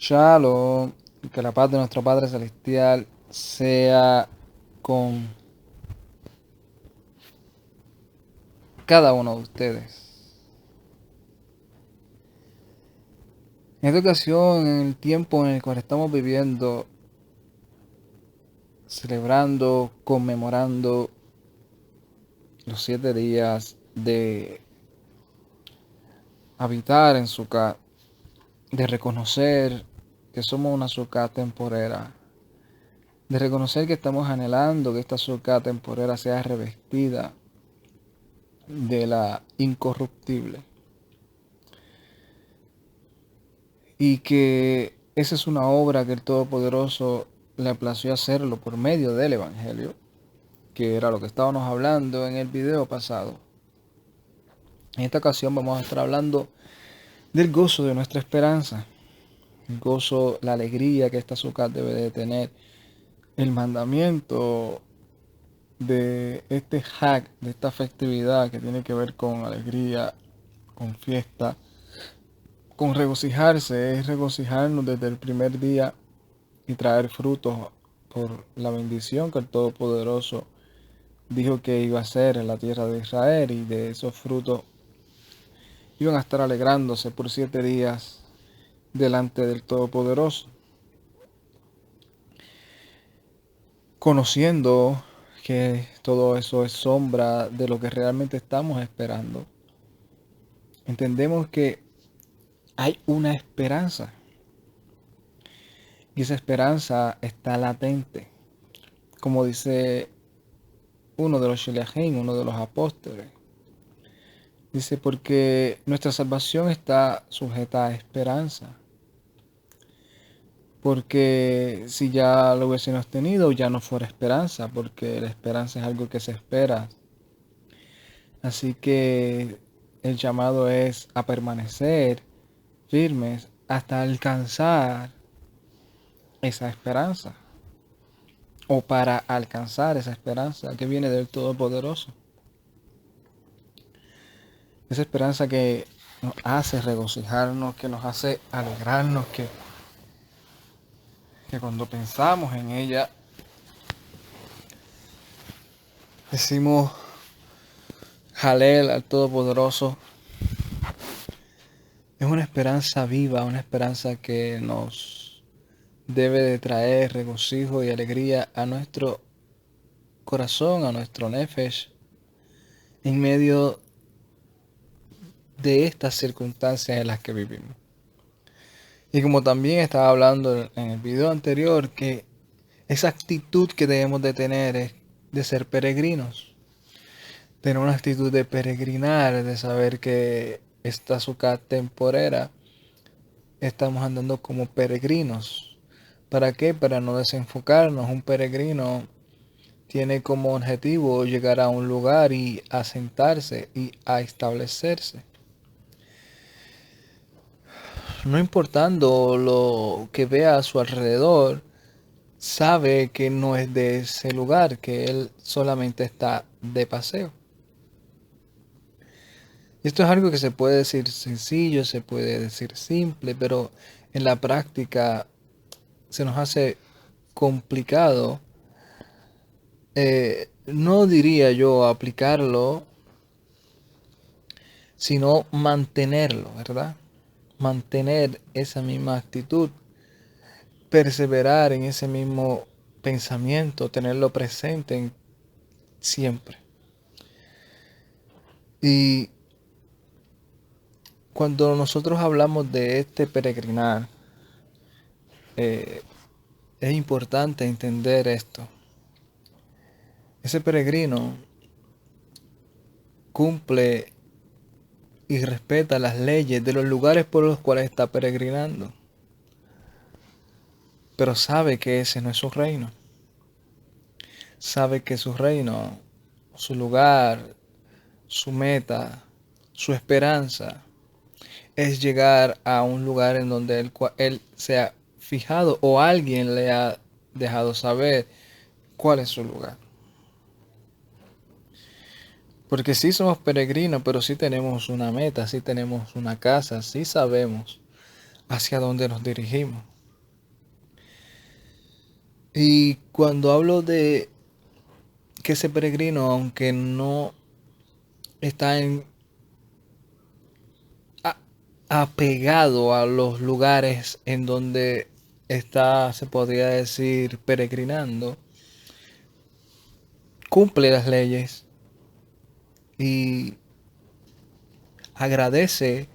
Shalom, y que la paz de nuestro Padre Celestial sea con cada uno de ustedes. En esta ocasión, en el tiempo en el cual estamos viviendo, celebrando, conmemorando los 7 días de habitar en Sukkot, de reconocer que somos una Sukkot temporera, de reconocer que estamos anhelando que esta Sukkot temporera sea revestida de la incorruptible. Y que esa es una obra que el Todopoderoso le plació hacerlo por medio del Evangelio, que era lo que estábamos hablando en el video pasado. En esta ocasión vamos a estar hablando del gozo de nuestra esperanza, el gozo, la alegría que esta Sukkot debe de tener, el mandamiento de este Hag, de esta festividad que tiene que ver con alegría, con fiesta, con regocijarse, es regocijarnos desde el primer día y traer frutos por la bendición que el Todopoderoso dijo que iba a hacer en la tierra de Israel, y de esos frutos iban a estar alegrándose por 7 días delante del Todopoderoso, conociendo que todo eso es sombra de lo que realmente estamos esperando. Entendemos que hay una esperanza, y esa esperanza está latente, como dice uno de los Sheliachim, uno de los apóstoles. Dice, porque nuestra salvación está sujeta a esperanza. Porque si ya lo hubiésemos tenido, ya no fuera esperanza, porque la esperanza es algo que se espera. Así que el llamado es a permanecer firmes hasta alcanzar esa esperanza, o para alcanzar esa esperanza que viene del Todopoderoso. Esa esperanza que nos hace regocijarnos, que nos hace alegrarnos, que cuando pensamos en ella decimos Jalel al Todopoderoso. Es una esperanza viva, una esperanza que nos debe de traer regocijo y alegría a nuestro corazón, a nuestro nefesh, en medio de estas circunstancias en las que vivimos. Y como también estaba hablando en el video anterior, que esa actitud que debemos de tener es de ser peregrinos. Tener una actitud de peregrinar, de saber que esta Sukkot temporera estamos andando como peregrinos. ¿Para qué? Para no desenfocarnos. Un peregrino tiene como objetivo llegar a un lugar y asentarse y a establecerse. No importando lo que vea a su alrededor, sabe que no es de ese lugar, que él solamente está de paseo. Y esto es algo que se puede decir sencillo, se puede decir simple, pero en la práctica se nos hace complicado. No diría yo aplicarlo, sino mantenerlo, ¿verdad? Mantener esa misma actitud, perseverar en ese mismo pensamiento, tenerlo presente siempre. Y cuando nosotros hablamos de este peregrinar, es importante entender esto. Ese peregrino cumple y respeta las leyes de los lugares por los cuales está peregrinando, pero sabe que ese no es su reino. Sabe que su reino, su lugar, su meta, su esperanza es llegar a un lugar en donde él se ha fijado, o alguien le ha dejado saber cuál es su lugar. Porque sí somos peregrinos, pero sí tenemos una meta, sí tenemos una casa, sí sabemos hacia dónde nos dirigimos. Y cuando hablo de que ese peregrino, aunque no está a- apegado a los lugares en donde está, se podría decir, peregrinando, cumple las leyes y agradece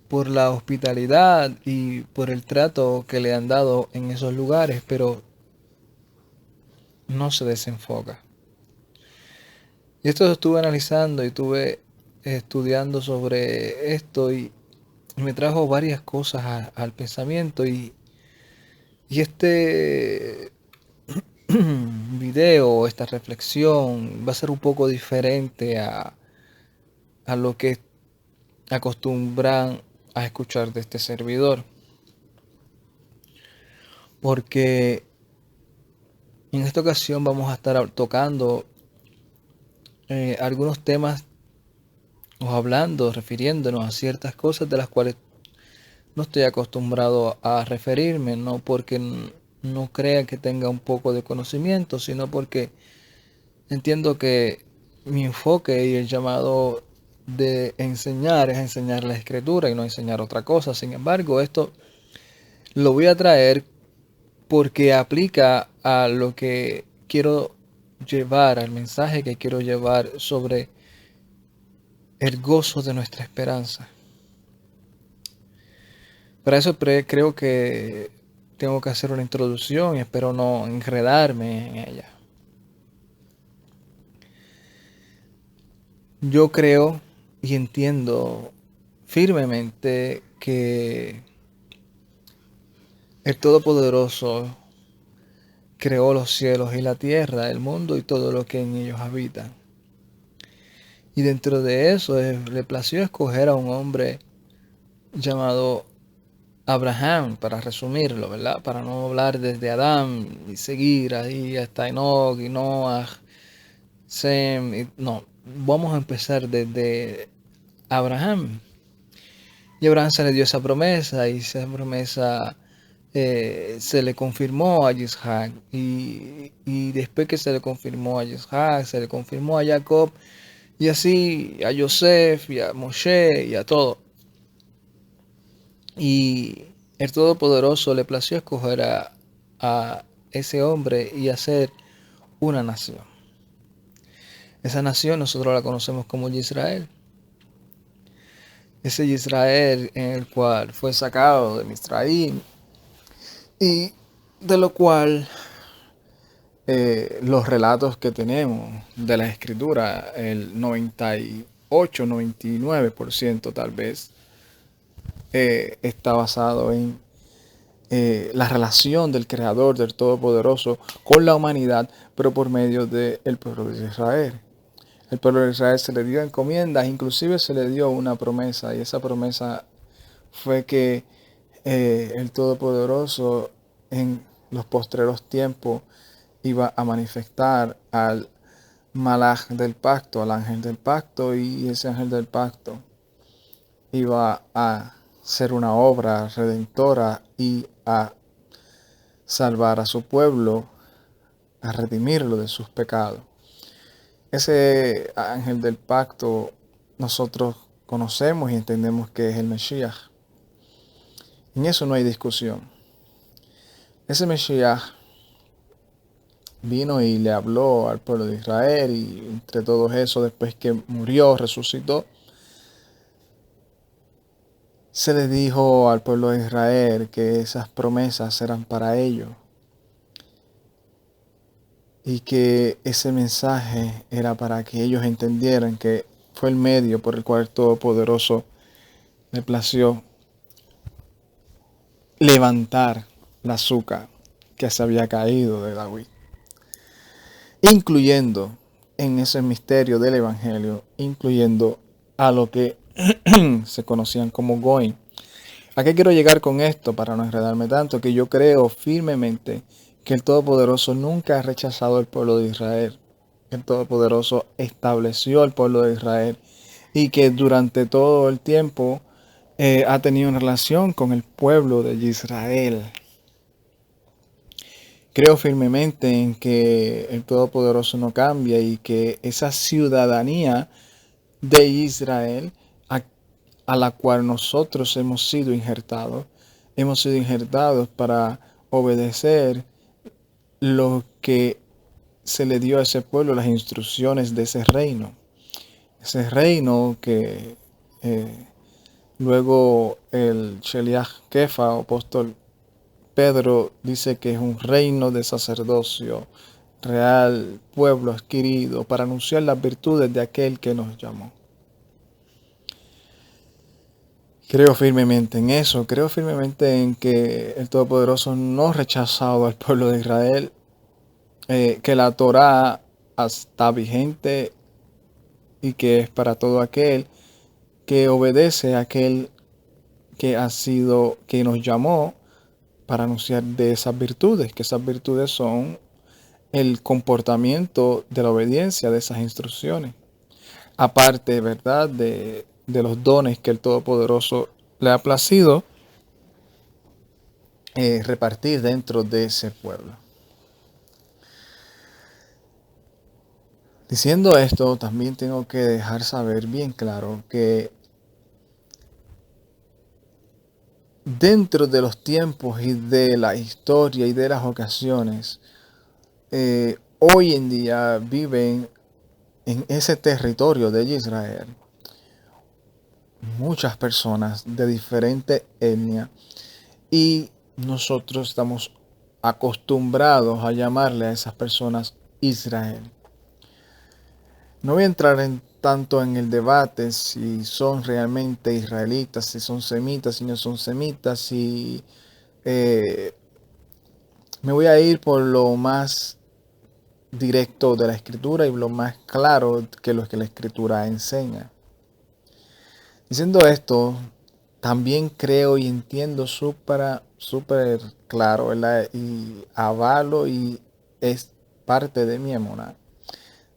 por la hospitalidad y por el trato que le han dado en esos lugares, pero no se desenfoca. Y esto lo estuve analizando y estuve estudiando sobre esto y me trajo varias cosas al pensamiento y este video, esta reflexión va a ser un poco diferente a lo que acostumbran a escuchar de este servidor. Porque en esta ocasión vamos a estar tocando algunos temas o hablando, refiriéndonos a ciertas cosas de las cuales no estoy acostumbrado a referirme, no porque no crea que tenga un poco de conocimiento, sino porque entiendo que mi enfoque y el llamado de enseñar es enseñar la escritura y no enseñar otra cosa. Sin embargo, esto lo voy a traer porque aplica a lo que quiero llevar, al mensaje que quiero llevar sobre el gozo de nuestra esperanza. Para eso creo que tengo que hacer una introducción y espero no enredarme en ella. Yo creo y entiendo firmemente que el Todopoderoso creó los cielos y la tierra, el mundo y todo lo que en ellos habita. Y dentro de eso le plació escoger a un hombre llamado Abraham, para resumirlo, ¿verdad? Para no hablar desde Adán y seguir ahí hasta Enoch y Noah, Sem, no, vamos a empezar desde Abraham. Y a Abraham se le dio esa promesa y esa promesa se le confirmó a Isaac. Y después que se le confirmó a Isaac, se le confirmó a Jacob y así a Joseph y a Moshe y a todo. Y el Todopoderoso le plació escoger a ese hombre y hacer una nación. Esa nación nosotros la conocemos como Israel. Ese Israel en el cual fue sacado de Misraim y de lo cual los relatos que tenemos de la escritura, el 98-99% tal vez, está basado en la relación del Creador, del Todopoderoso, con la humanidad, pero por medio del pueblo de Israel. El pueblo de Israel se le dio encomiendas, inclusive se le dio una promesa, y esa promesa fue que el Todopoderoso en los postreros tiempos iba a manifestar al Malaj del pacto, al ángel del pacto, y ese ángel del pacto iba a ser una obra redentora y a salvar a su pueblo, a redimirlo de sus pecados. Ese ángel del pacto nosotros conocemos y entendemos que es el Mesías. En eso no hay discusión. Ese Mesías vino y le habló al pueblo de Israel y entre todos eso, después que murió, resucitó, se le dijo al pueblo de Israel que esas promesas eran para ellos y que ese mensaje era para que ellos entendieran que fue el medio por el cual el Todopoderoso le plació levantar la azúcar que se había caído de David, incluyendo en ese misterio del Evangelio, incluyendo a lo que se conocían como Goim. ¿A qué quiero llegar con esto para no enredarme tanto? Que yo creo firmemente que el Todopoderoso nunca ha rechazado al pueblo de Israel. El Todopoderoso estableció al pueblo de Israel y que durante todo el tiempo ha tenido una relación con el pueblo de Israel. Creo firmemente en que el Todopoderoso no cambia y que esa ciudadanía de Israel a, a la cual nosotros hemos sido injertados para obedecer lo que se le dio a ese pueblo, las instrucciones de ese reino que luego el Sheliach Kefa o apóstol Pedro dice que es un reino de sacerdocio real, pueblo adquirido, para anunciar las virtudes de aquel que nos llamó. Creo firmemente en eso, creo firmemente en que el Todopoderoso no ha rechazado al pueblo de Israel, que la Torá está vigente y que es para todo aquel que obedece a aquel que nos llamó para anunciar de esas virtudes, que esas virtudes son el comportamiento de la obediencia de esas instrucciones. Aparte, ¿verdad?, de los dones que el Todopoderoso le ha placido repartir dentro de ese pueblo. Diciendo esto, también tengo que dejar saber bien claro que dentro de los tiempos y de la historia y de las ocasiones, hoy en día viven en ese territorio de Israel muchas personas de diferente etnia y nosotros estamos acostumbrados a llamarle a esas personas Israel. No voy a entrar tanto en el debate si son realmente israelitas, si son semitas, si no son semitas, si me voy a ir por lo más directo de la escritura y lo más claro que lo que la escritura enseña. Diciendo esto, también creo y entiendo súper claro, ¿verdad? Y avalo y es parte de mi emuná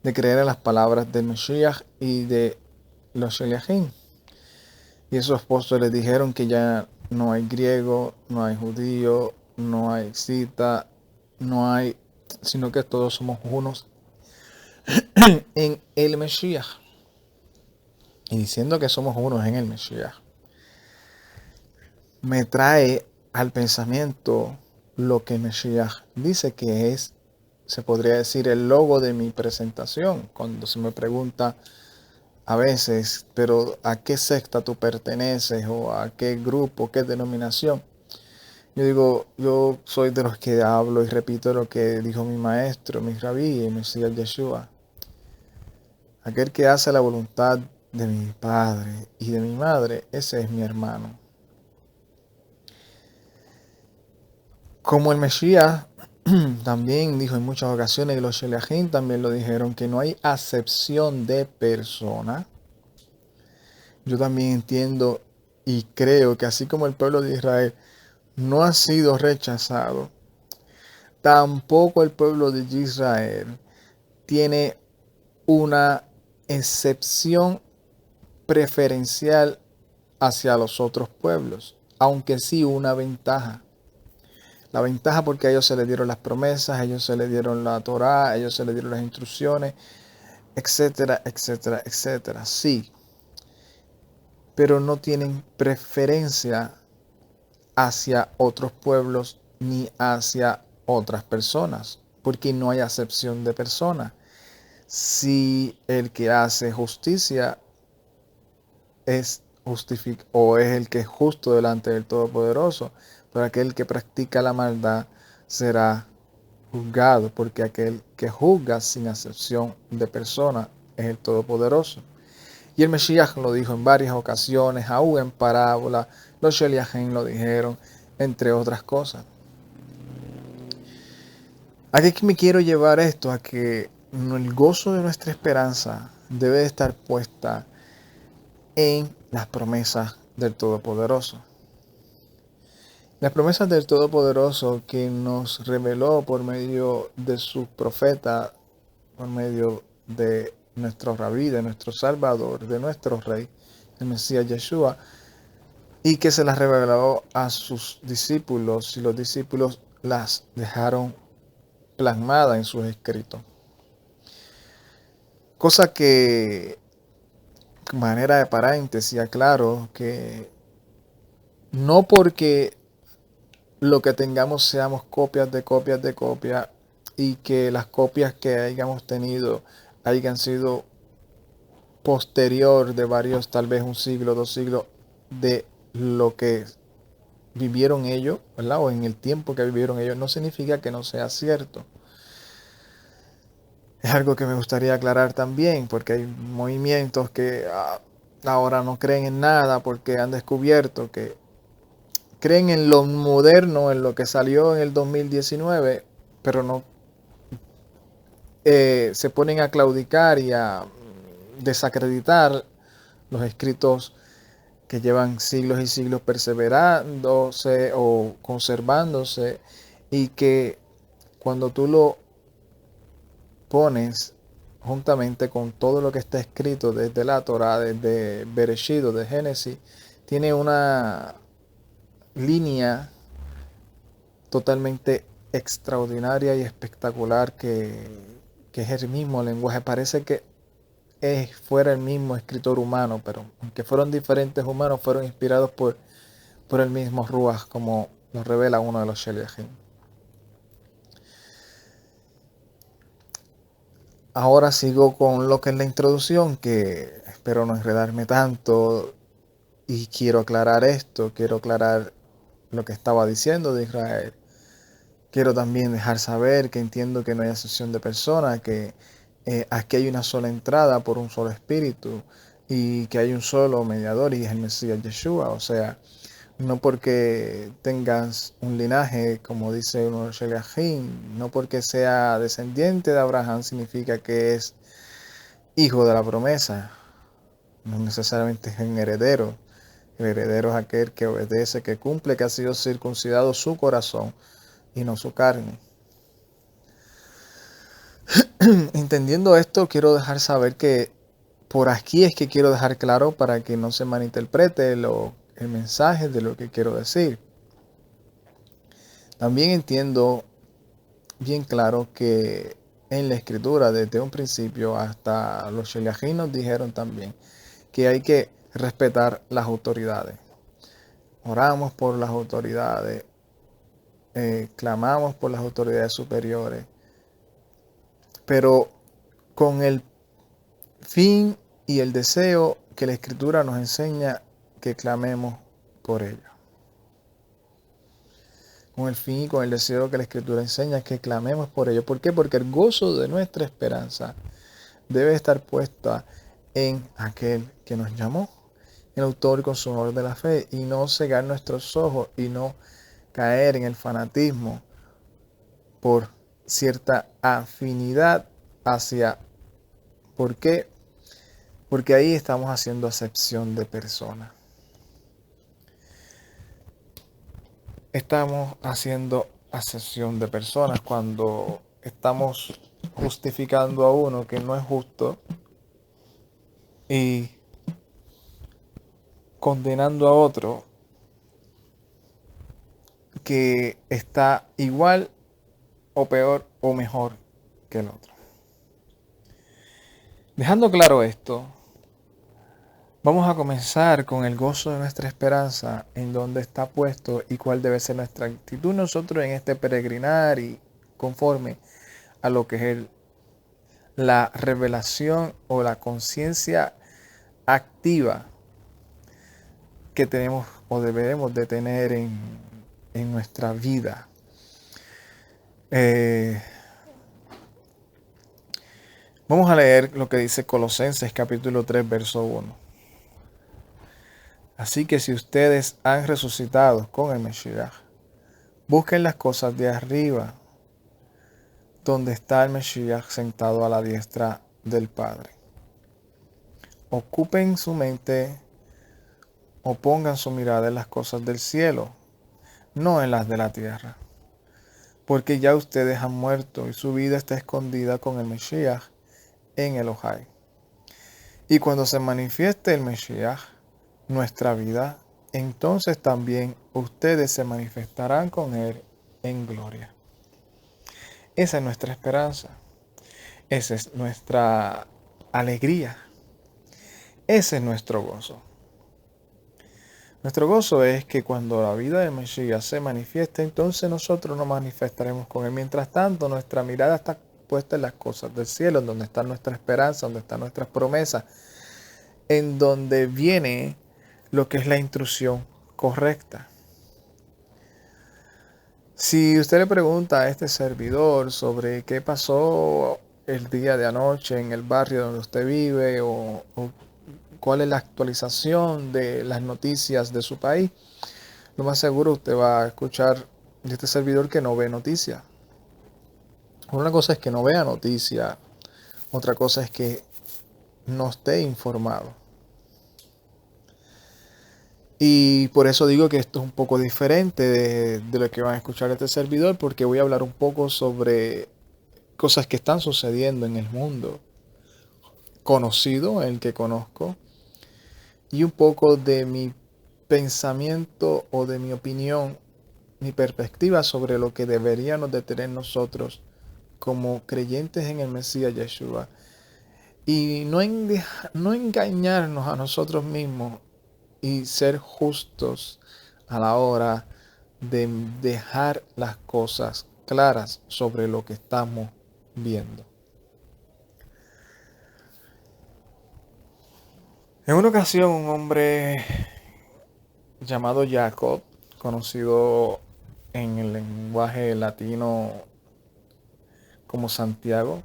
de creer en las palabras de Mashiach y de los Sheliachim. Y esos apóstoles dijeron que ya no hay griego, no hay judío, no hay cita, no hay, sino que todos somos unos en el Mashiach. Y diciendo que somos unos en el Mashiach, me trae al pensamiento lo que Mashiach dice que es, se podría decir, el logo de mi presentación. Cuando se me pregunta a veces, pero ¿a qué secta tú perteneces? ¿O a qué grupo, qué denominación? Yo digo, yo soy de los que hablo y repito lo que dijo mi maestro, mi rabí, el Mesías Yeshua. Aquel que hace la voluntad de mi padre y de mi madre, ese es mi hermano. Como el Mesías también dijo en muchas ocasiones, y los Sheliachim también lo dijeron, que no hay acepción de persona. Yo también entiendo y creo que así como el pueblo de Israel no ha sido rechazado, tampoco el pueblo de Israel tiene una excepción preferencial hacia los otros pueblos, aunque sí una ventaja. La ventaja porque a ellos se les dieron las promesas, a ellos se les dieron la Torá, a ellos se les dieron las instrucciones, etcétera, etcétera, etcétera. Sí, pero no tienen preferencia hacia otros pueblos ni hacia otras personas, porque no hay acepción de persona. Si el que hace justicia es o es el que es justo delante del Todopoderoso, pero aquel que practica la maldad será juzgado, porque aquel que juzga sin acepción de persona es el Todopoderoso. Y el Mesías lo dijo en varias ocasiones, aún en parábola, los Sheliachim lo dijeron, entre otras cosas. ¿A qué me quiero llevar esto? A que el gozo de nuestra esperanza debe estar puesta en las promesas del Todopoderoso. Las promesas del Todopoderoso que nos reveló por medio de sus profetas, por medio de nuestro Rabí, de nuestro Salvador, de nuestro Rey, el Mesías Yeshua, y que se las reveló a sus discípulos y los discípulos las dejaron plasmadas en sus escritos. Cosa que, de manera de paréntesis, aclaro que no porque lo que tengamos seamos copias de copias de copias y que las copias que hayamos tenido hayan sido posterior de varios, tal vez un siglo, 2 siglos, de lo que vivieron ellos, ¿verdad? O en el tiempo que vivieron ellos, no significa que no sea cierto. Es algo que me gustaría aclarar también, porque hay movimientos que ahora no creen en nada porque han descubierto que creen en lo moderno, en lo que salió en el 2019, pero no se ponen a claudicar y a desacreditar los escritos que llevan siglos y siglos perseverándose o conservándose, y que cuando tú lo pones juntamente con todo lo que está escrito desde la Torá, desde Bereshit, de Génesis, tiene una línea totalmente extraordinaria y espectacular que es el mismo lenguaje. Parece que fuera el mismo escritor humano, pero aunque fueron diferentes humanos, fueron inspirados por el mismo Ruach, como nos revela uno de los Sheliachim. Ahora sigo con lo que es la introducción, que espero no enredarme tanto, y quiero aclarar esto, quiero aclarar lo que estaba diciendo de Israel. Quiero también dejar saber que entiendo que no hay excepción de personas, que aquí hay una sola entrada por un solo espíritu y que hay un solo mediador y es el Mesías Yeshua. O sea, no porque tengas un linaje, como dice uno de los Sheliachim, no porque sea descendiente de Abraham significa que es hijo de la promesa. No necesariamente es un heredero. El heredero es aquel que obedece, que cumple, que ha sido circuncidado su corazón y no su carne. Entendiendo esto, quiero dejar saber que por aquí es que quiero dejar claro para que no se malinterprete el mensaje de lo que quiero decir. También entiendo bien claro que en la escritura, desde un principio hasta los sheliachim nos dijeron también que hay que respetar las autoridades. Oramos por las autoridades, clamamos por las autoridades superiores, pero con el fin y el deseo que la escritura nos enseña que clamemos por ello. Con el fin y con el deseo que la escritura enseña que clamemos por ello. ¿Por qué? Porque el gozo de nuestra esperanza debe estar puesta en aquel que nos llamó, el autor y consumador de la fe, y no cegar nuestros ojos y no caer en el fanatismo por cierta afinidad hacia. ¿Por qué? Porque ahí estamos haciendo acepción de personas. Estamos haciendo acepción de personas cuando estamos justificando a uno que no es justo y condenando a otro que está igual o peor o mejor que el otro. Dejando claro esto, vamos a comenzar con el gozo de nuestra esperanza, en donde está puesto y cuál debe ser nuestra actitud nosotros en este peregrinar y conforme a lo que es la revelación o la conciencia activa que tenemos o debemos de tener en nuestra vida. Vamos a leer lo que dice Colosenses capítulo 3, verso 1. Así que si ustedes han resucitado con el Mesías, busquen las cosas de arriba, donde está el Mesías sentado a la diestra del Padre. Ocupen su mente o pongan su mirada en las cosas del cielo, no en las de la tierra. Porque ya ustedes han muerto y su vida está escondida con el Mesías en el Ojai. Y cuando se manifieste el Mesías, nuestra vida entonces también ustedes se manifestarán con Él en gloria. Esa es nuestra esperanza. Esa es nuestra alegría. Ese es nuestro gozo. Nuestro gozo es que cuando la vida de Mesías se manifieste, entonces nosotros nos manifestaremos con Él. Mientras tanto, nuestra mirada está puesta en las cosas del cielo, en donde está nuestra esperanza, donde están nuestras promesas, en donde viene lo que es la instrucción correcta. Si usted le pregunta a este servidor sobre qué pasó el día de anoche en el barrio donde usted vive o cuál es la actualización de las noticias de su país, lo más seguro usted va a escuchar de este servidor que no ve noticias. Una cosa es que no vea noticias, otra cosa es que no esté informado. Y por eso digo que esto es un poco diferente de lo que van a escuchar de este servidor, porque voy a hablar un poco sobre cosas que están sucediendo en el mundo conocido, el que conozco, y un poco de mi pensamiento o de mi opinión, mi perspectiva sobre lo que deberíamos de tener nosotros como creyentes en el Mesías Yeshua. Y no engañarnos a nosotros mismos y ser justos a la hora de dejar las cosas claras sobre lo que estamos viendo. En una ocasión un hombre llamado Jacob, conocido en el lenguaje latino como Santiago,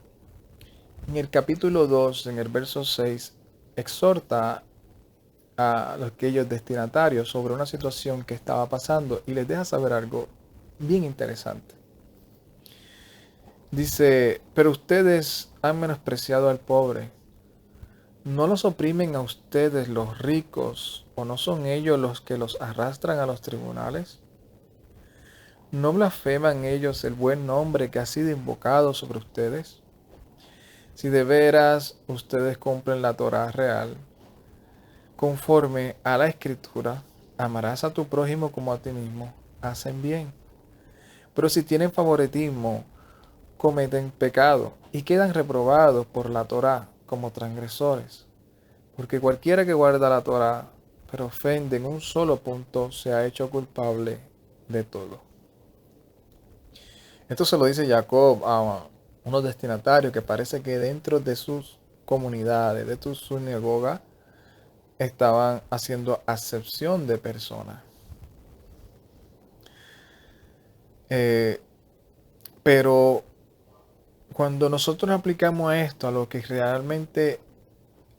en el capítulo 2, en el verso 6, exhorta a aquellos destinatarios sobre una situación que estaba pasando y les deja saber algo bien interesante. Dice, pero ustedes han menospreciado al pobre. ¿No los oprimen a ustedes los ricos o no son ellos los que los arrastran a los tribunales? ¿No blasfeman ellos el buen nombre que ha sido invocado sobre ustedes? Si de veras ustedes cumplen la Torá real, conforme a la Escritura, amarás a tu prójimo como a ti mismo, hacen bien. Pero si tienen favoritismo, cometen pecado y quedan reprobados por la Torá como transgresores. Porque cualquiera que guarda la Torá, pero ofende en un solo punto, se ha hecho culpable de todo. Esto se lo dice Jacob a unos destinatarios que parece que dentro de sus comunidades, de su sinagoga, estaban haciendo acepción de personas. Pero cuando nosotros aplicamos esto a lo que realmente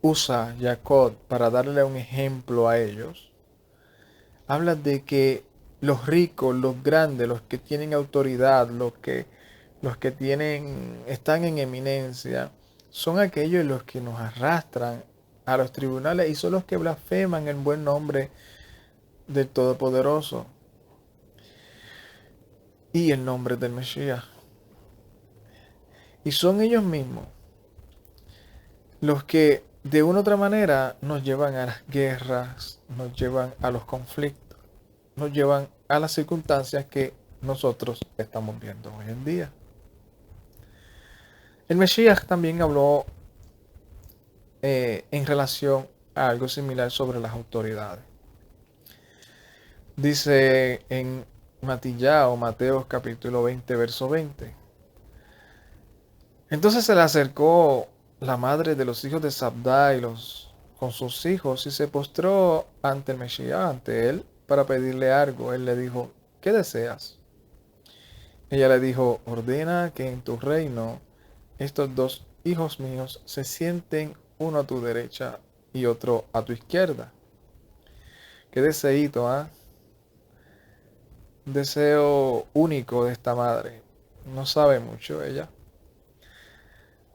usa Jacob para darle un ejemplo a ellos, habla de que los ricos, los grandes, los que tienen autoridad, los que están en eminencia, son aquellos los que nos arrastran a los tribunales y son los que blasfeman el buen nombre del Todopoderoso y el nombre del Mesías. Y son ellos mismos los que de una u otra manera nos llevan a las guerras, nos llevan a los conflictos, nos llevan a las circunstancias que nosotros estamos viendo hoy en día. El Mesías también habló en relación a algo similar sobre las autoridades. Dice en Mateo capítulo 20, verso 20. Entonces se le acercó la madre de los hijos de Zabdá con sus hijos y se postró ante el Mesías, ante él, para pedirle algo. Él le dijo, ¿qué deseas? Ella le dijo, ordena que en tu reino estos dos hijos míos se sienten uno a tu derecha y otro a tu izquierda. Qué deseíto, ¿ah? Deseo único de esta madre. No sabe mucho ella.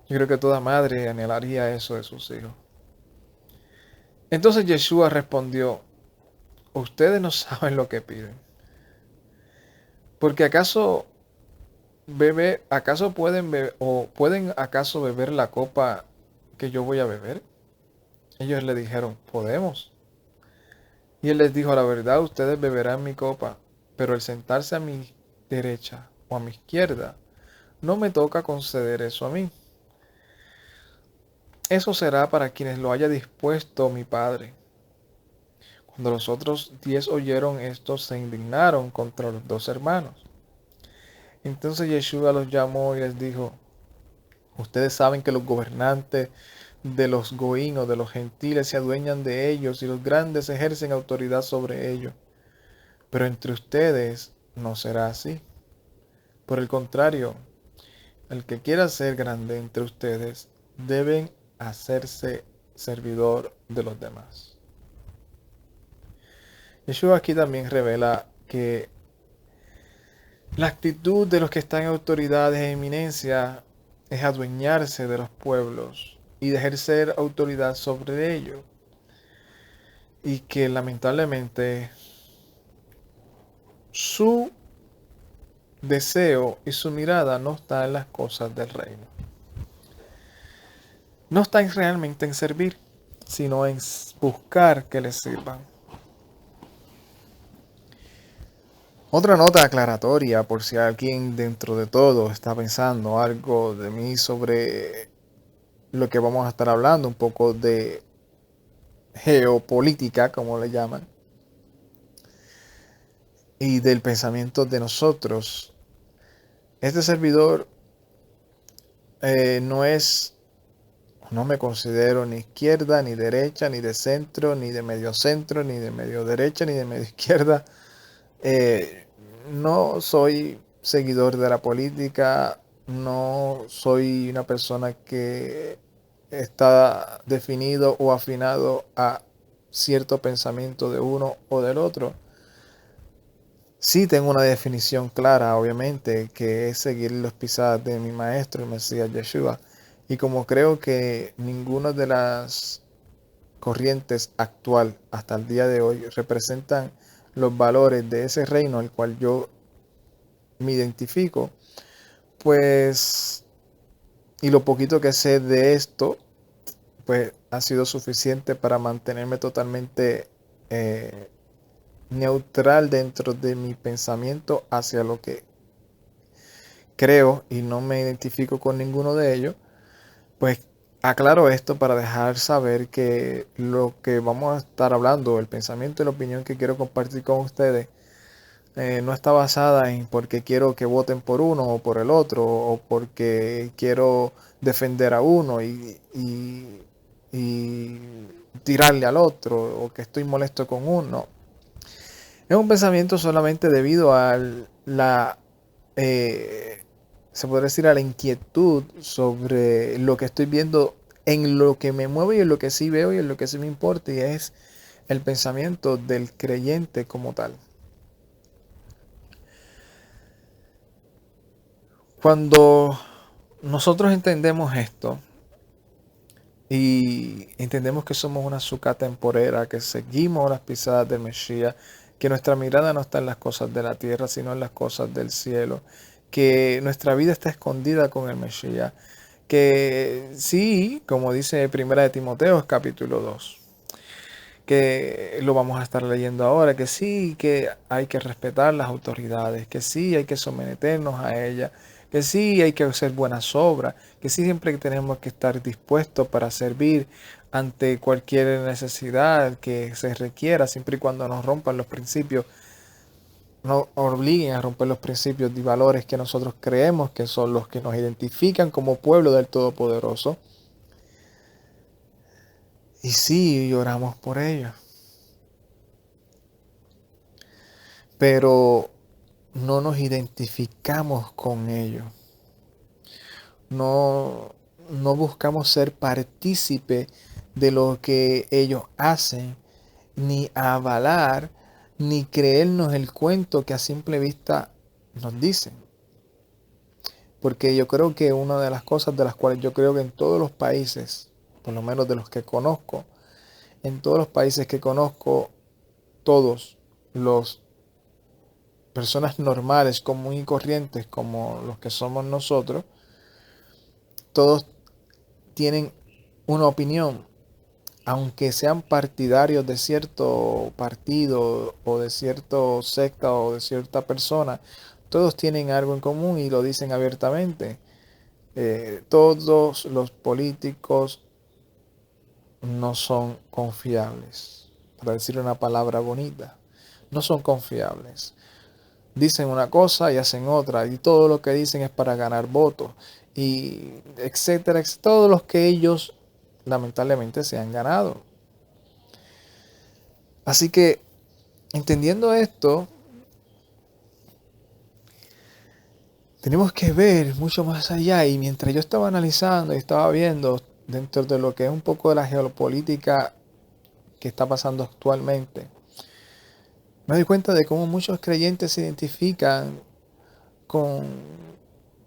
Yo creo que toda madre anhelaría eso de sus hijos. Entonces Yeshua respondió, ustedes no saben lo que piden. Porque acaso pueden beber, o pueden acaso beber la copa que yo voy a beber. Ellos le dijeron, podemos. Y él les dijo, la verdad, ustedes beberán mi copa, pero el sentarse a mi derecha o a mi izquierda, no me toca conceder eso a mí. Eso será para quienes lo haya dispuesto mi Padre. Cuando los otros 10 oyeron esto, se indignaron contra los dos hermanos. Entonces Yeshua los llamó y les dijo, ustedes saben que los gobernantes de los goín o de los gentiles se adueñan de ellos y los grandes ejercen autoridad sobre ellos. Pero entre ustedes no será así. Por el contrario, el que quiera ser grande entre ustedes deben hacerse servidor de los demás. Yeshua aquí también revela que la actitud de los que están en autoridades e eminencia es adueñarse de los pueblos y de ejercer autoridad sobre ellos. Y que lamentablemente su deseo y su mirada no está en las cosas del reino. No está realmente en servir, sino en buscar que les sirvan. Otra nota aclaratoria, por si alguien dentro de todo está pensando algo de mí sobre lo que vamos a estar hablando, un poco de geopolítica, como le llaman, y del pensamiento de nosotros. Este servidor no me considero ni izquierda, ni derecha, ni de centro, ni de medio centro, ni de medio derecha, ni de medio izquierda. No soy seguidor de la política, no soy una persona que está definido o afinado a cierto pensamiento de uno o del otro. Sí tengo una definición clara, obviamente, que es seguir las pisadas de mi maestro, el Mesías Yeshua. Y como creo que ninguna de las corrientes actual hasta el día de hoy representan los valores de ese reino al cual yo me identifico, pues, y lo poquito que sé de esto, pues ha sido suficiente para mantenerme totalmente neutral dentro de mi pensamiento hacia lo que creo y no me identifico con ninguno de ellos. Pues aclaro esto para dejar saber que lo que vamos a estar hablando, el pensamiento y la opinión que quiero compartir con ustedes, no está basada en porque quiero que voten por uno o por el otro, o porque quiero defender a uno y tirarle al otro, o que estoy molesto con uno. Es un pensamiento solamente debido a se podría decir, a la inquietud sobre lo que estoy viendo, en lo que me mueve y en lo que sí veo y en lo que sí me importa, y es el pensamiento del creyente como tal. Cuando nosotros entendemos esto y entendemos que somos una azúcar temporera, que seguimos las pisadas del Mesías, que nuestra mirada no está en las cosas de la tierra, sino en las cosas del cielo, que nuestra vida está escondida con el Mesías, que sí, como dice Primera de Timoteo, capítulo 2, que lo vamos a estar leyendo ahora, que sí, que hay que respetar las autoridades, que sí, hay que someternos a ellas, que sí, hay que hacer buenas obras, que sí, siempre tenemos que estar dispuestos para servir ante cualquier necesidad que se requiera, siempre y cuando nos rompan los principios, nos obliguen a romper los principios y valores que nosotros creemos que son los que nos identifican como pueblo del Todopoderoso. Y sí, oramos por ellos. Pero no nos identificamos con ellos. No, no buscamos ser partícipe de lo que ellos hacen, ni avalar, ni creernos el cuento que a simple vista nos dicen. Porque yo creo que una de las cosas de las cuales yo creo que en todos los países, por lo menos de los que conozco, en todos los países que conozco, todos los personas normales, comunes y corrientes como los que somos nosotros, todos tienen una opinión aunque sean partidarios de cierto partido o de cierta secta o de cierta persona, todos tienen algo en común y lo dicen abiertamente. Todos los políticos no son confiables, para decir una palabra bonita, no son confiables. Dicen una cosa y hacen otra, y todo lo que dicen es para ganar votos, y etcétera, todos los que ellos lamentablemente se han ganado. Así que, entendiendo esto, tenemos que ver mucho más allá. Y mientras yo estaba analizando y estaba viendo dentro de lo que es un poco de la geopolítica que está pasando actualmente, me doy cuenta de cómo muchos creyentes se identifican con,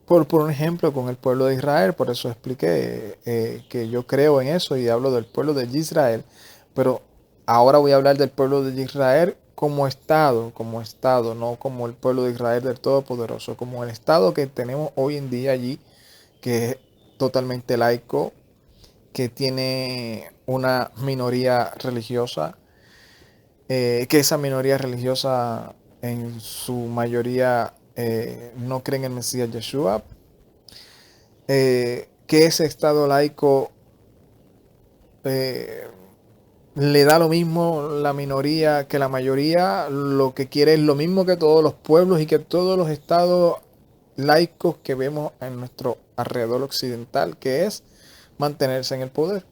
por un ejemplo, con el pueblo de Israel. Por eso expliqué que yo creo en eso y hablo del pueblo de Israel. Pero ahora voy a hablar del pueblo de Israel como estado, no como el pueblo de Israel del Todopoderoso, como el estado que tenemos hoy en día allí, que es totalmente laico, que tiene una minoría religiosa, que esa minoría religiosa en su mayoría no creen en el Mesías Yeshua, que ese estado laico eh, le da lo mismo la minoría que la mayoría, lo que quiere es lo mismo que todos los pueblos y que todos los estados laicos que vemos en nuestro alrededor occidental, que es mantenerse en el poder.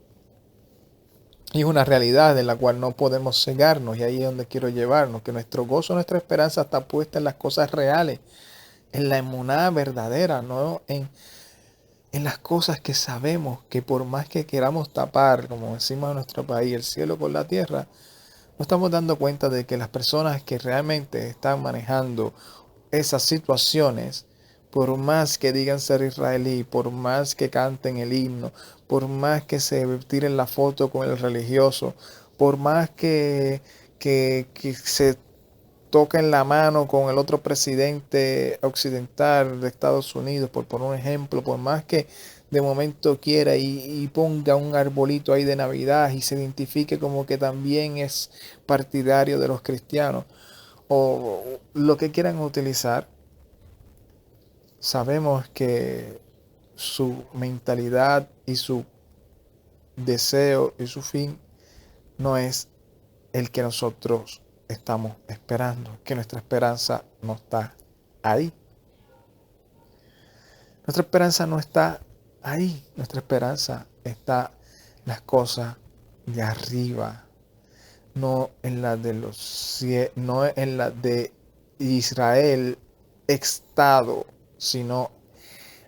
Y es una realidad de la cual no podemos cegarnos, y ahí es donde quiero llevarnos, que nuestro gozo, nuestra esperanza está puesta en las cosas reales, en la emuná verdadera, no en las cosas que sabemos que por más que queramos tapar, como decimos en nuestro país, el cielo con la tierra, no estamos dando cuenta de que las personas que realmente están manejando esas situaciones, por más que digan ser israelí, por más que canten el himno, por más que se tiren la foto con el religioso, por más que se toquen la mano con el otro presidente occidental de Estados Unidos, por poner un ejemplo, por más que de momento quiera y ponga un arbolito ahí de Navidad y se identifique como que también es partidario de los cristianos, o lo que quieran utilizar, sabemos que su mentalidad y su deseo y su fin no es el que nosotros estamos esperando, que nuestra esperanza no está ahí. Nuestra esperanza no está ahí, nuestra esperanza está en las cosas de arriba, no en la de no en la de Israel, Estado, sino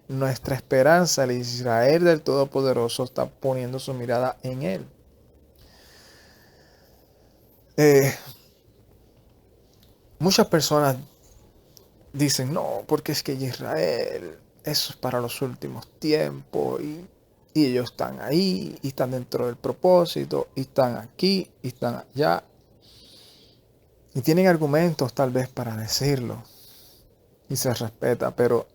nuestra esperanza, el Israel del Todopoderoso, está poniendo su mirada en Él. Muchas personas dicen, no, porque es que Israel, eso es para los últimos tiempos y ellos están ahí y están dentro del propósito y están aquí y están allá. Y tienen argumentos tal vez para decirlo y se respeta, pero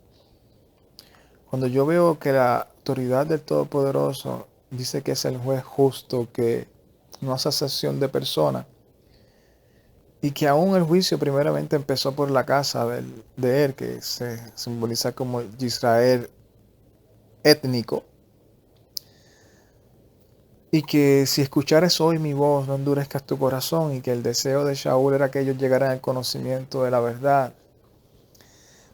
cuando yo veo que la autoridad del Todopoderoso dice que es el juez justo, que no hace excepción de personas, y que aún el juicio primeramente empezó por la casa de él, que se simboliza como el Israel étnico, y que si escuchares hoy mi voz, no endurezcas tu corazón, y que el deseo de Shaul era que ellos llegaran al conocimiento de la verdad.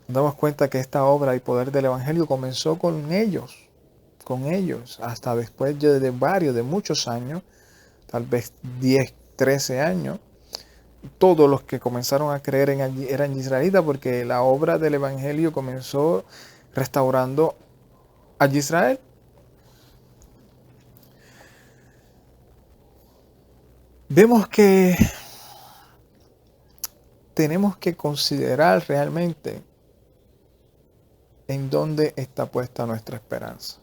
Nos damos cuenta que esta obra y poder del Evangelio comenzó con ellos, hasta después de muchos años, tal vez 10, 13 años. Todos los que comenzaron a creer eran israelitas, porque la obra del Evangelio comenzó restaurando a Israel. Vemos que tenemos que considerar realmente en dónde está puesta nuestra esperanza.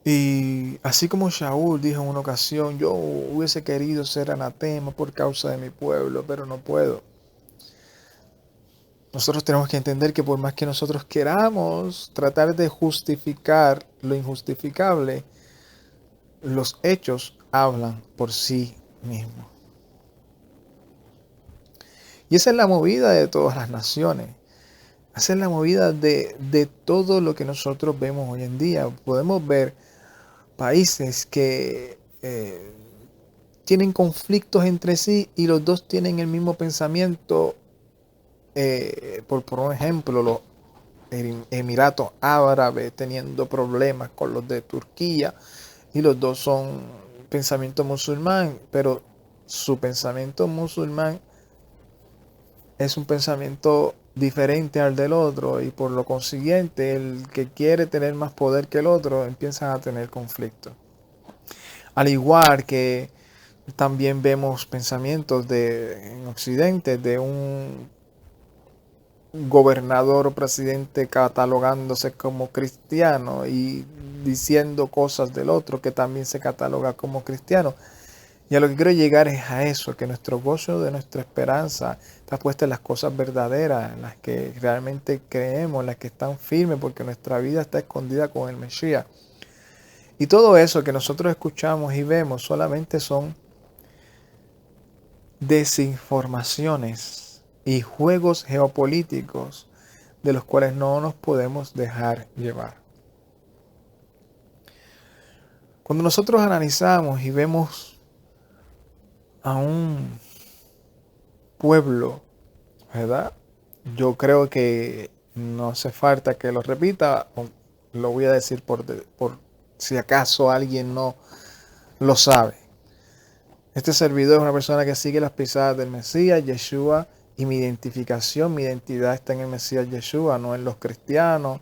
Y así como Shaul dijo en una ocasión, yo hubiese querido ser anatema por causa de mi pueblo, pero no puedo. nosotros tenemos que entender que por más que nosotros queramos tratar de justificar lo injustificable, los hechos hablan por sí mismos. Y esa es la movida de todas las naciones. Esa es la movida de todo lo que nosotros vemos hoy en día. Podemos ver países que tienen conflictos entre sí y los dos tienen el mismo pensamiento. Por un ejemplo, los Emiratos Árabes teniendo problemas con los de Turquía y los dos son pensamiento musulmán, pero su pensamiento musulmán es un pensamiento diferente al del otro y por lo consiguiente el que quiere tener más poder que el otro empiezan a tener conflicto. Al igual que también vemos pensamientos en Occidente de un gobernador o presidente catalogándose como cristiano y diciendo cosas del otro que también se cataloga como cristiano. Y a lo que quiero llegar es a eso, que nuestro gozo de nuestra esperanza está puesta en las cosas verdaderas, en las que realmente creemos, en las que están firmes, porque nuestra vida está escondida con el Mesías. Y todo eso que nosotros escuchamos y vemos solamente son desinformaciones y juegos geopolíticos de los cuales no nos podemos dejar llevar. Cuando nosotros analizamos y vemos a un pueblo, ¿verdad? Yo creo que no hace falta que lo repita, lo voy a decir por si acaso alguien no lo sabe. Este servidor es una persona que sigue las pisadas del Mesías, Yeshua, y mi identificación, mi identidad está en el Mesías Yeshua, no en los cristianos,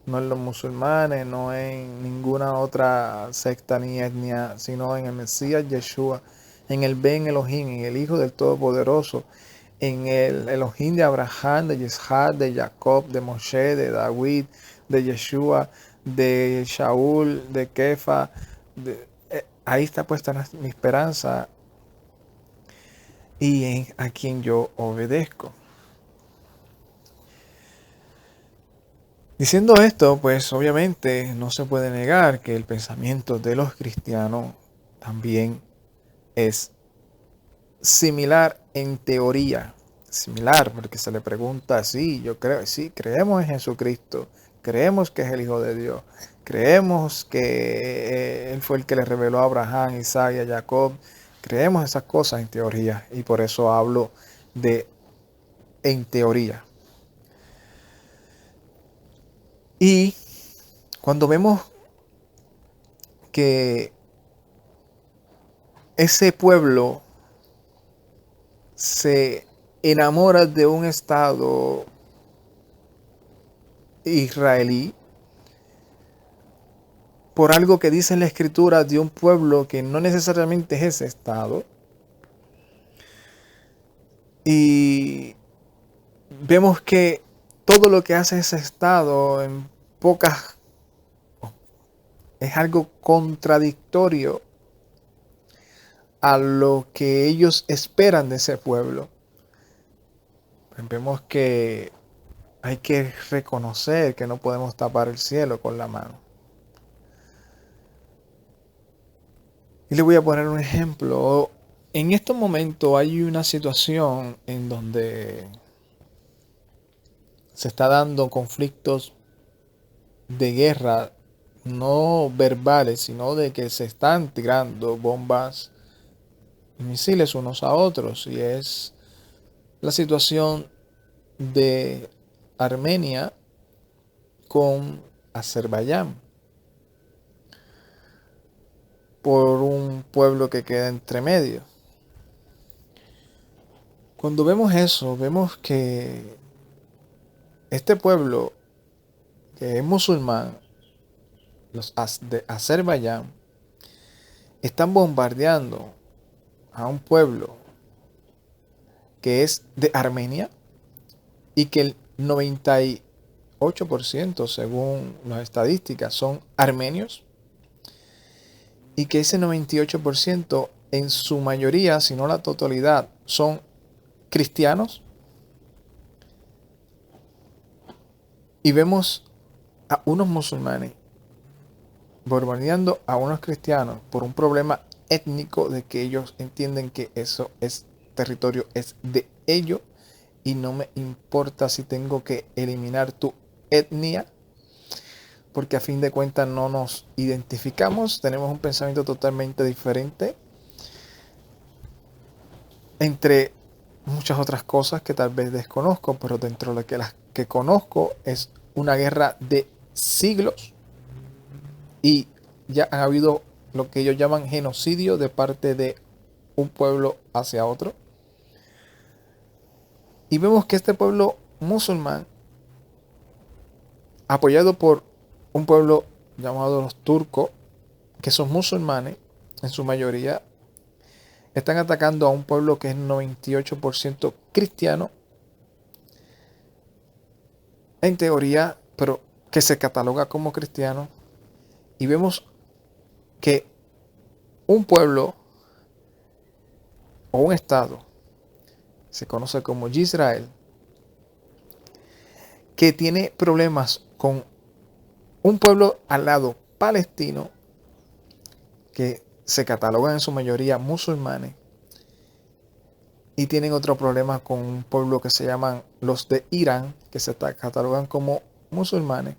no en los musulmanes, no en ninguna otra secta ni etnia, sino en el Mesías Yeshua, en el Ben Elohim, en el Hijo del Todopoderoso, en el Elohim de Abraham, de Yitzhak, de Jacob, de Moshe, de David, de Yeshua, de Shaul, de Kefa. Ahí está puesta mi esperanza y a quien yo obedezco. Diciendo esto, pues obviamente no se puede negar que el pensamiento de los cristianos también es similar en teoría. Similar, porque se le pregunta, sí, yo creo, sí, creemos en Jesucristo, creemos que es el Hijo de Dios, creemos que Él fue el que le reveló a Abraham, Isaac y a Jacob, creemos esas cosas en teoría, y por eso hablo de en teoría. Y cuando vemos que ese pueblo se enamora de un Estado israelí por algo que dice en la escritura de un pueblo que no necesariamente es ese Estado, y vemos que todo lo que hace ese Estado en pocas es algo contradictorio a lo que ellos esperan de ese pueblo. Vemos que hay que reconocer que no podemos tapar el cielo con la mano. Y le voy a poner un ejemplo. En estos momentos hay una situación en donde se está dando conflictos de guerra, no verbales, sino de que se están tirando bombas y misiles unos a otros. Y es la situación de Armenia con Azerbaiyán, por un pueblo que queda entre medio. Cuando vemos eso, vemos que este pueblo que es musulmán, los de Azerbaiyán, están bombardeando a un pueblo que es de Armenia y que el 98%, según las estadísticas, son armenios, y que ese 98% en su mayoría, si no la totalidad, son cristianos. Y vemos a unos musulmanes bombardeando a unos cristianos por un problema étnico de que ellos entienden que eso es territorio, es de ellos, y no me importa si tengo que eliminar tu etnia, porque a fin de cuentas no nos identificamos, tenemos un pensamiento totalmente diferente, entre muchas otras cosas que tal vez desconozco, pero dentro de las que conozco es una guerra de siglos y ya ha habido lo que ellos llaman genocidio de parte de un pueblo hacia otro. Y vemos que este pueblo musulmán, apoyado por un pueblo llamado los turcos, que son musulmanes en su mayoría, están atacando a un pueblo que es 98% cristiano, en teoría, pero que se cataloga como cristiano. Y vemos que un pueblo o un estado se conoce como Israel, que tiene problemas con un pueblo al lado palestino, que se catalogan en su mayoría musulmanes, y tienen otro problema con un pueblo que se llaman los de Irán, que se catalogan como musulmanes.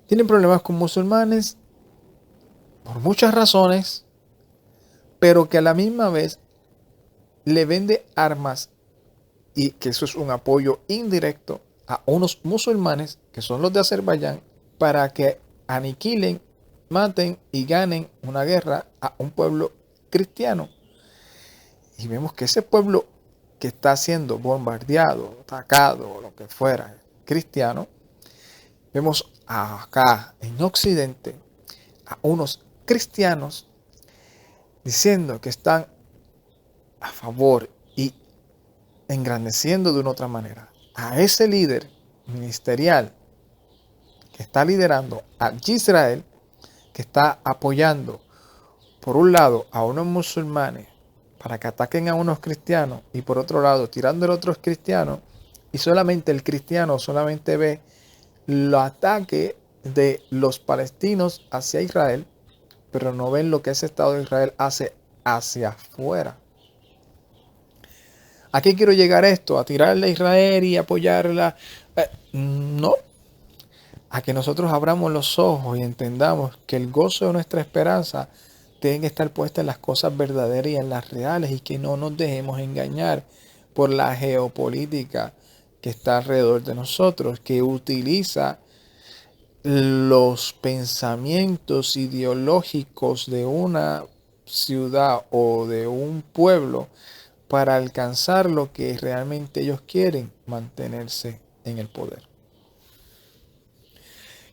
Tienen problemas con musulmanes por muchas razones, pero que a la misma vez le vende armas, y que eso es un apoyo indirecto a unos musulmanes que son los de Azerbaiyán, para que aniquilen, maten y ganen una guerra a un pueblo cristiano. Y vemos que ese pueblo que está siendo bombardeado, atacado o lo que fuera, cristiano, vemos acá en Occidente a unos cristianos diciendo que están a favor y engrandeciendo de una otra manera a ese líder ministerial que está liderando a Israel, que está apoyando por un lado a unos musulmanes para que ataquen a unos cristianos, y por otro lado tirándole a otros cristianos, y solamente el cristiano solamente ve los ataques de los palestinos hacia Israel, pero no ven lo que ese Estado de Israel hace hacia afuera. ¿A qué quiero llegar esto? ¿A tirarle a Israel y apoyarla? No. A que nosotros abramos los ojos y entendamos que el gozo de nuestra esperanza tiene que estar puesta en las cosas verdaderas y en las reales, y que no nos dejemos engañar por la geopolítica que está alrededor de nosotros, que utiliza los pensamientos ideológicos de una ciudad o de un pueblo para alcanzar lo que realmente ellos quieren: mantenerse en el poder.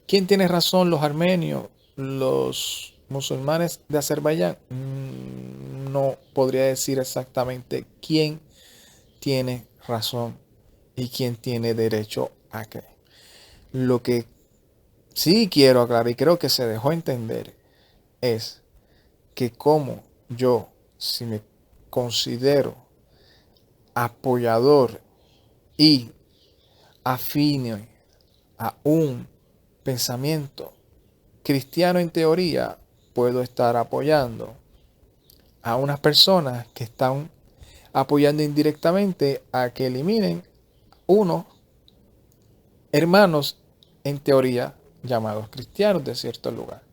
¿Quién tiene razón? ¿Los armenios? ¿Los musulmanes de Azerbaiyán? No podría decir exactamente quién tiene razón y quién tiene derecho a qué. Lo que sí quiero aclarar, y creo que se dejó entender, es que como yo, si me considero apoyador y afín a un pensamiento cristiano, en teoría puedo estar apoyando a unas personas que están apoyando indirectamente a que eliminen unos hermanos, en teoría llamados cristianos, de cierto lugar.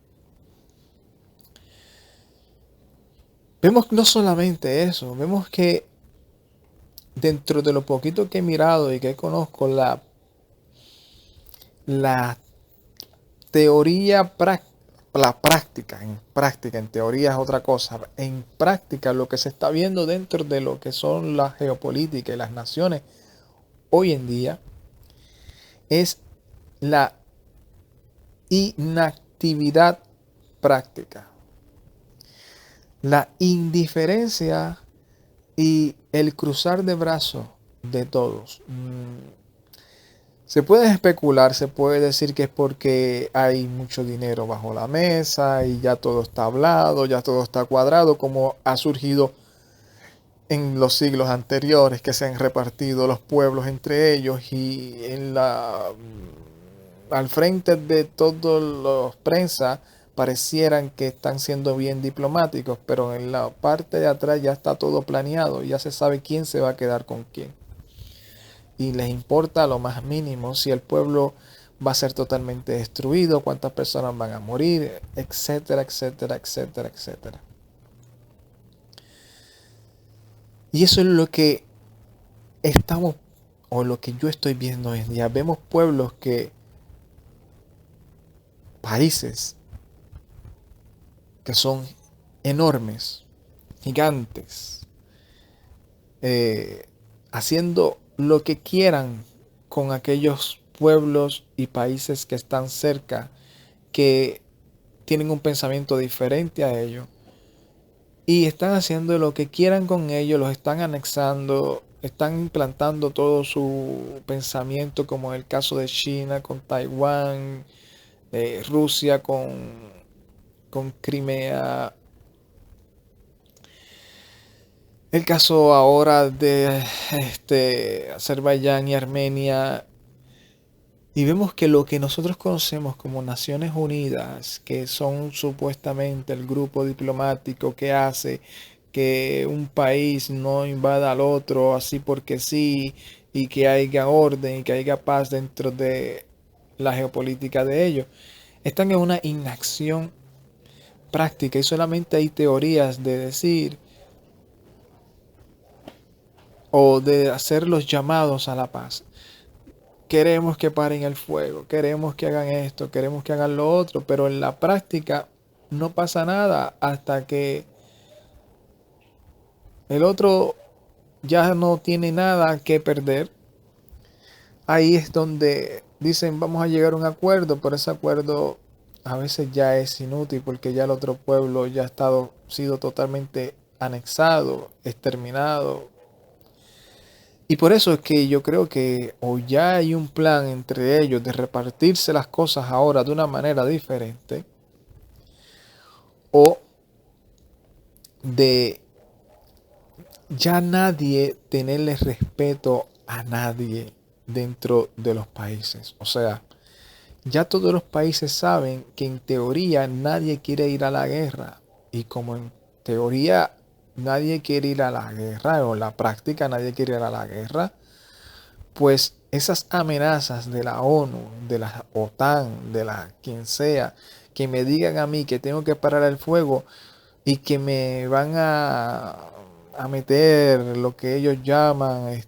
Vemos no solamente eso, vemos que dentro de lo poquito que he mirado y que conozco, la teoría la práctica, en teoría es otra cosa, en práctica lo que se está viendo dentro de lo que son la geopolítica y las naciones hoy en día es la inactividad práctica, la indiferencia y el cruzar de brazos de todos. Se puede especular, se puede decir que es porque hay mucho dinero bajo la mesa y ya todo está hablado, ya todo está cuadrado, como ha surgido en los siglos anteriores, que se han repartido los pueblos entre ellos y al frente de todos los prensa parecieran que están siendo bien diplomáticos, pero en la parte de atrás ya está todo planeado, ya se sabe quién se va a quedar con quién. Y les importa lo más mínimo si el pueblo va a ser totalmente destruido, cuántas personas van a morir, etcétera, etcétera, etcétera, etcétera. Y eso es lo que estamos, o lo que yo estoy viendo hoy en día. Vemos pueblos países que son enormes, gigantes, haciendo lo que quieran con aquellos pueblos y países que están cerca, que tienen un pensamiento diferente a ellos, y están haciendo lo que quieran con ellos, los están anexando, están implantando todo su pensamiento, como en el caso de China con Taiwán, Rusia con Crimea, el caso ahora de Azerbaiyán y Armenia. Y vemos que lo que nosotros conocemos como Naciones Unidas, que son supuestamente el grupo diplomático que hace que un país no invada al otro así porque sí, y que haya orden y que haya paz dentro de la geopolítica de ellos, están en una inacción práctica y solamente hay teorías de decir o de hacer los llamados a la paz. Queremos que paren el fuego, queremos que hagan esto, queremos que hagan lo otro, pero en la práctica no pasa nada hasta que el otro ya no tiene nada que perder. Ahí es donde dicen vamos a llegar a un acuerdo, pero ese acuerdo a veces ya es inútil porque ya el otro pueblo ya ha sido totalmente anexado, exterminado. Y por eso es que yo creo que o ya hay un plan entre ellos de repartirse las cosas ahora de una manera diferente, o de ya nadie tenerle respeto a nadie dentro de los países. O sea, ya todos los países saben que en teoría nadie quiere ir a la guerra. Y como en teoría nadie quiere ir a la guerra, o en la práctica nadie quiere ir a la guerra, pues esas amenazas de la ONU, de la OTAN, de la quien sea, que me digan a mí que tengo que parar el fuego y que me van a meter lo que ellos llaman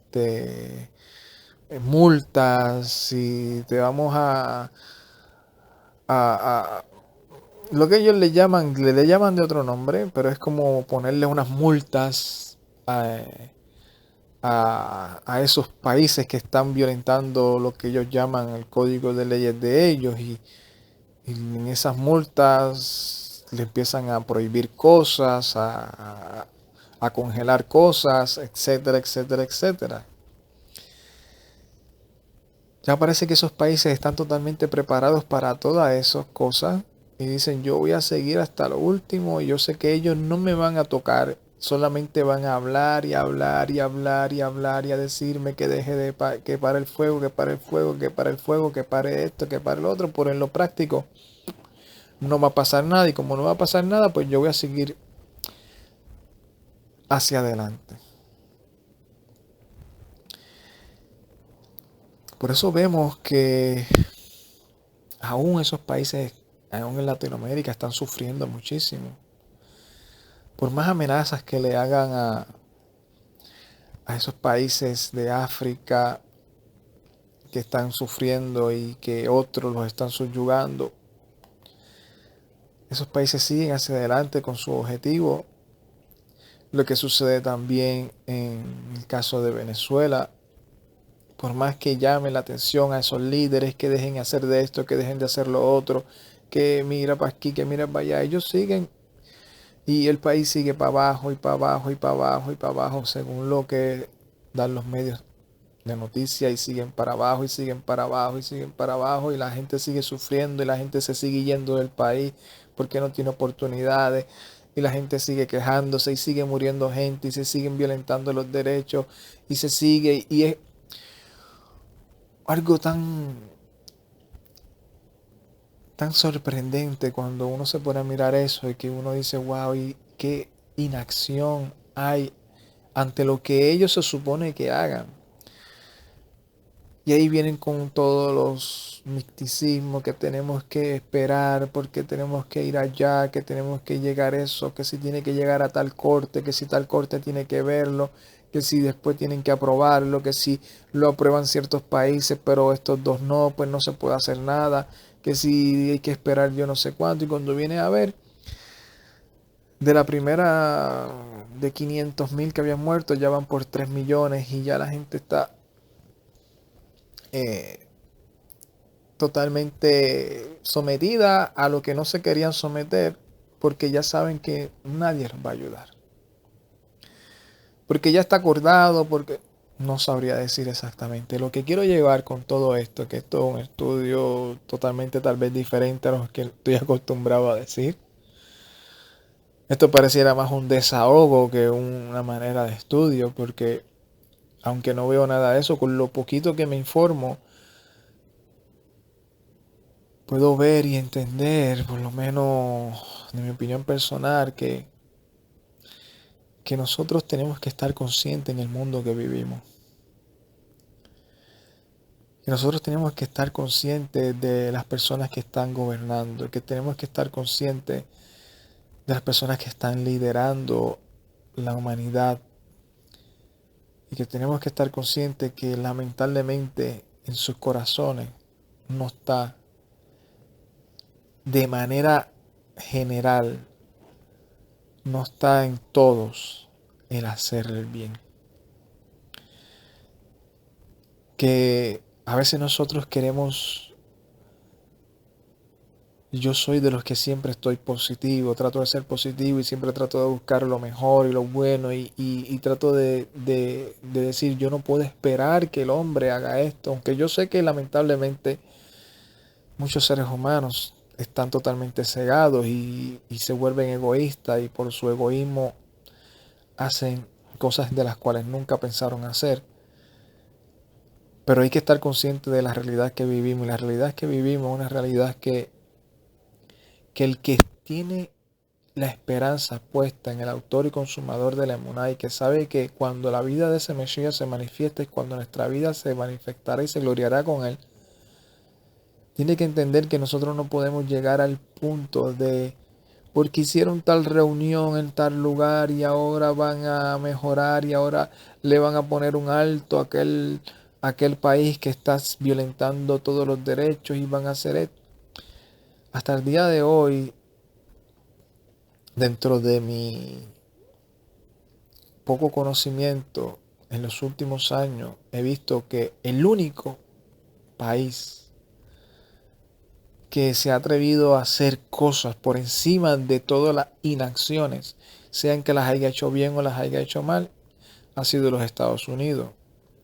multas y te vamos a lo que ellos le llaman de otro nombre, pero es como ponerle unas multas a, a esos países que están violentando lo que ellos llaman el código de leyes de ellos y en esas multas le empiezan a prohibir cosas, a congelar cosas, etcétera, etcétera, etcétera. Ya parece que esos países están totalmente preparados para todas esas cosas y dicen yo voy a seguir hasta lo último y yo sé que ellos no me van a tocar, solamente van a hablar y hablar y hablar y hablar y a decirme que deje que pare el fuego, que pare el fuego, que pare el fuego, que pare esto, que pare el otro, pero en lo práctico no va a pasar nada y como no va a pasar nada pues yo voy a seguir hacia adelante. Por eso vemos que aún esos países, aún en Latinoamérica, están sufriendo muchísimo. Por más amenazas que le hagan a esos países de África que están sufriendo y que otros los están subyugando, esos países siguen hacia adelante con su objetivo. Lo que sucede también en el caso de Venezuela, por más que llame la atención a esos líderes que dejen hacer de esto, que dejen de hacer lo otro, que mira para aquí, que mira para allá, ellos siguen y el país sigue para abajo y para abajo y para abajo y para abajo según lo que dan los medios de noticias y siguen para abajo y siguen para abajo y siguen para abajo y la gente sigue sufriendo y la gente se sigue yendo del país porque no tiene oportunidades y la gente sigue quejándose y sigue muriendo gente y se siguen violentando los derechos y se sigue, y es algo tan sorprendente cuando uno se pone a mirar eso y que uno dice, wow, y qué inacción hay ante lo que ellos se supone que hagan. Y ahí vienen con todos los misticismos que tenemos que esperar, porque tenemos que ir allá, que tenemos que llegar eso, que si tiene que llegar a tal corte, que si tal corte tiene que verlo, que si después tienen que aprobarlo, que si lo aprueban ciertos países, pero estos dos no, pues no se puede hacer nada, que si hay que esperar yo no sé cuánto. Y cuando viene a ver, de la primera de 500.000 que habían muerto, ya van por 3 millones y ya la gente está eh, totalmente sometida a lo que no se querían someter, porque ya saben que nadie los va a ayudar. Porque ya está acordado, porque no sabría decir exactamente. Lo que quiero llevar con todo esto, que esto es un estudio totalmente tal vez diferente a lo que estoy acostumbrado a decir. Esto pareciera más un desahogo que una manera de estudio, porque aunque no veo nada de eso, con lo poquito que me informo, puedo ver y entender, por lo menos de mi opinión personal, que nosotros tenemos que estar conscientes en el mundo que vivimos. Que nosotros tenemos que estar conscientes de las personas que están gobernando, que tenemos que estar conscientes de las personas que están liderando la humanidad y que tenemos que estar conscientes que lamentablemente en sus corazones no está de manera general, no está en todos el hacer el bien. Que a veces nosotros queremos, yo soy de los que siempre estoy positivo, trato de ser positivo y siempre trato de buscar lo mejor y lo bueno y trato de decir, yo no puedo esperar que el hombre haga esto, aunque yo sé que lamentablemente muchos seres humanos están totalmente cegados y se vuelven egoístas y por su egoísmo hacen cosas de las cuales nunca pensaron hacer. Pero hay que estar consciente de la realidad que vivimos. Y la realidad que vivimos es una realidad que el que tiene la esperanza puesta en el autor y consumador de la emuná y que sabe que cuando la vida de ese Mesías se manifieste, cuando nuestra vida se manifestará y se gloriará con él, tiene que entender que nosotros no podemos llegar al punto de porque hicieron tal reunión en tal lugar y ahora van a mejorar y ahora le van a poner un alto a aquel país que está violentando todos los derechos y van a hacer esto. Hasta el día de hoy, dentro de mi poco conocimiento en los últimos años, he visto que el único país que se ha atrevido a hacer cosas por encima de todas las inacciones, sean que las haya hecho bien o las haya hecho mal, ha sido los Estados Unidos,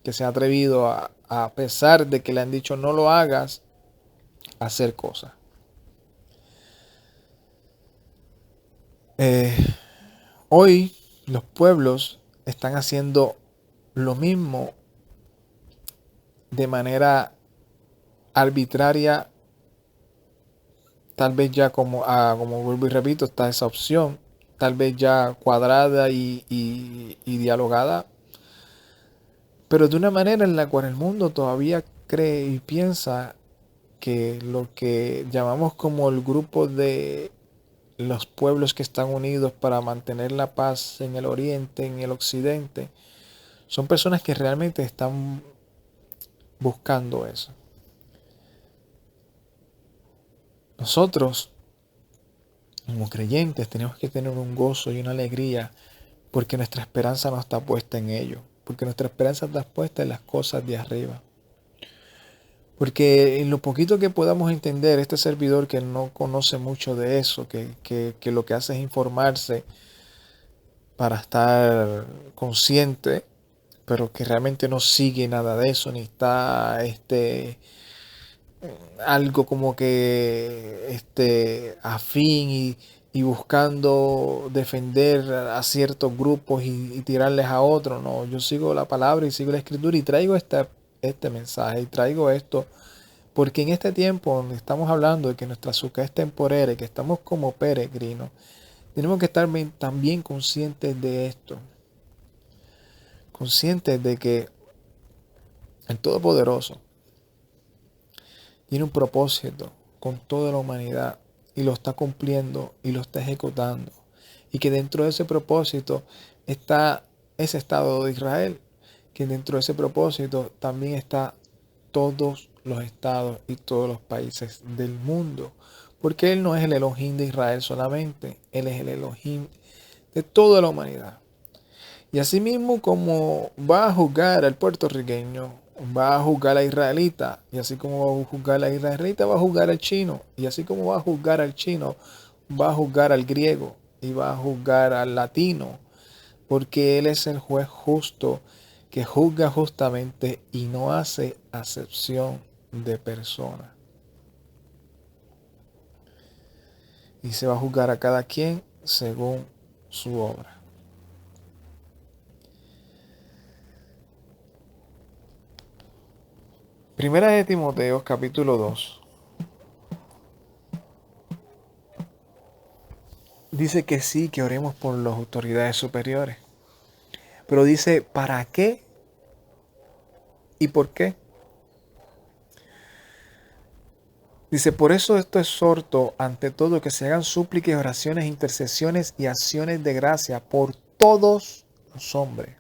que se ha atrevido a pesar de que le han dicho no lo hagas, a hacer cosas. Eh, Hoy los pueblos están haciendo lo mismo de manera arbitraria, tal vez ya como vuelvo y repito, está esa opción, tal vez ya cuadrada y dialogada, pero de una manera en la cual el mundo todavía cree y piensa que lo que llamamos como el grupo de los pueblos que están unidos para mantener la paz en el oriente, en el occidente, son personas que realmente están buscando eso. Nosotros, como creyentes, tenemos que tener un gozo y una alegría porque nuestra esperanza no está puesta en ello, porque nuestra esperanza está puesta en las cosas de arriba. Porque en lo poquito que podamos entender, este servidor que no conoce mucho de eso, que lo que hace es informarse para estar consciente, pero que realmente no sigue nada de eso, ni está algo como que afín y buscando defender a ciertos grupos y tirarles a otros. No, yo sigo la palabra y sigo la escritura y traigo este mensaje y traigo esto porque en este tiempo donde estamos hablando de que nuestra azúcar es temporera y que estamos como peregrinos, tenemos que estar también conscientes de esto, conscientes de que el Todopoderoso tiene un propósito con toda la humanidad y lo está cumpliendo y lo está ejecutando. Y que dentro de ese propósito está ese Estado de Israel, que dentro de ese propósito también está todos los estados y todos los países del mundo. Porque Él no es el Elohim de Israel solamente, Él es el Elohim de toda la humanidad. Y asimismo como va a juzgar al puertorriqueño, va a juzgar al israelita, y así como va a juzgar al israelita, va a juzgar al chino, y así como va a juzgar al chino, va a juzgar al griego, y va a juzgar al latino, porque Él es el juez justo, que juzga justamente y no hace acepción de personas. Y se va a juzgar a cada quien según su obra. Primera de Timoteo, capítulo 2. Dice que sí, que oremos por las autoridades superiores. Pero dice, ¿para qué y por qué? Dice, por eso esto exhorto ante todo que se hagan súplicas, oraciones, intercesiones y acciones de gracia por todos los hombres,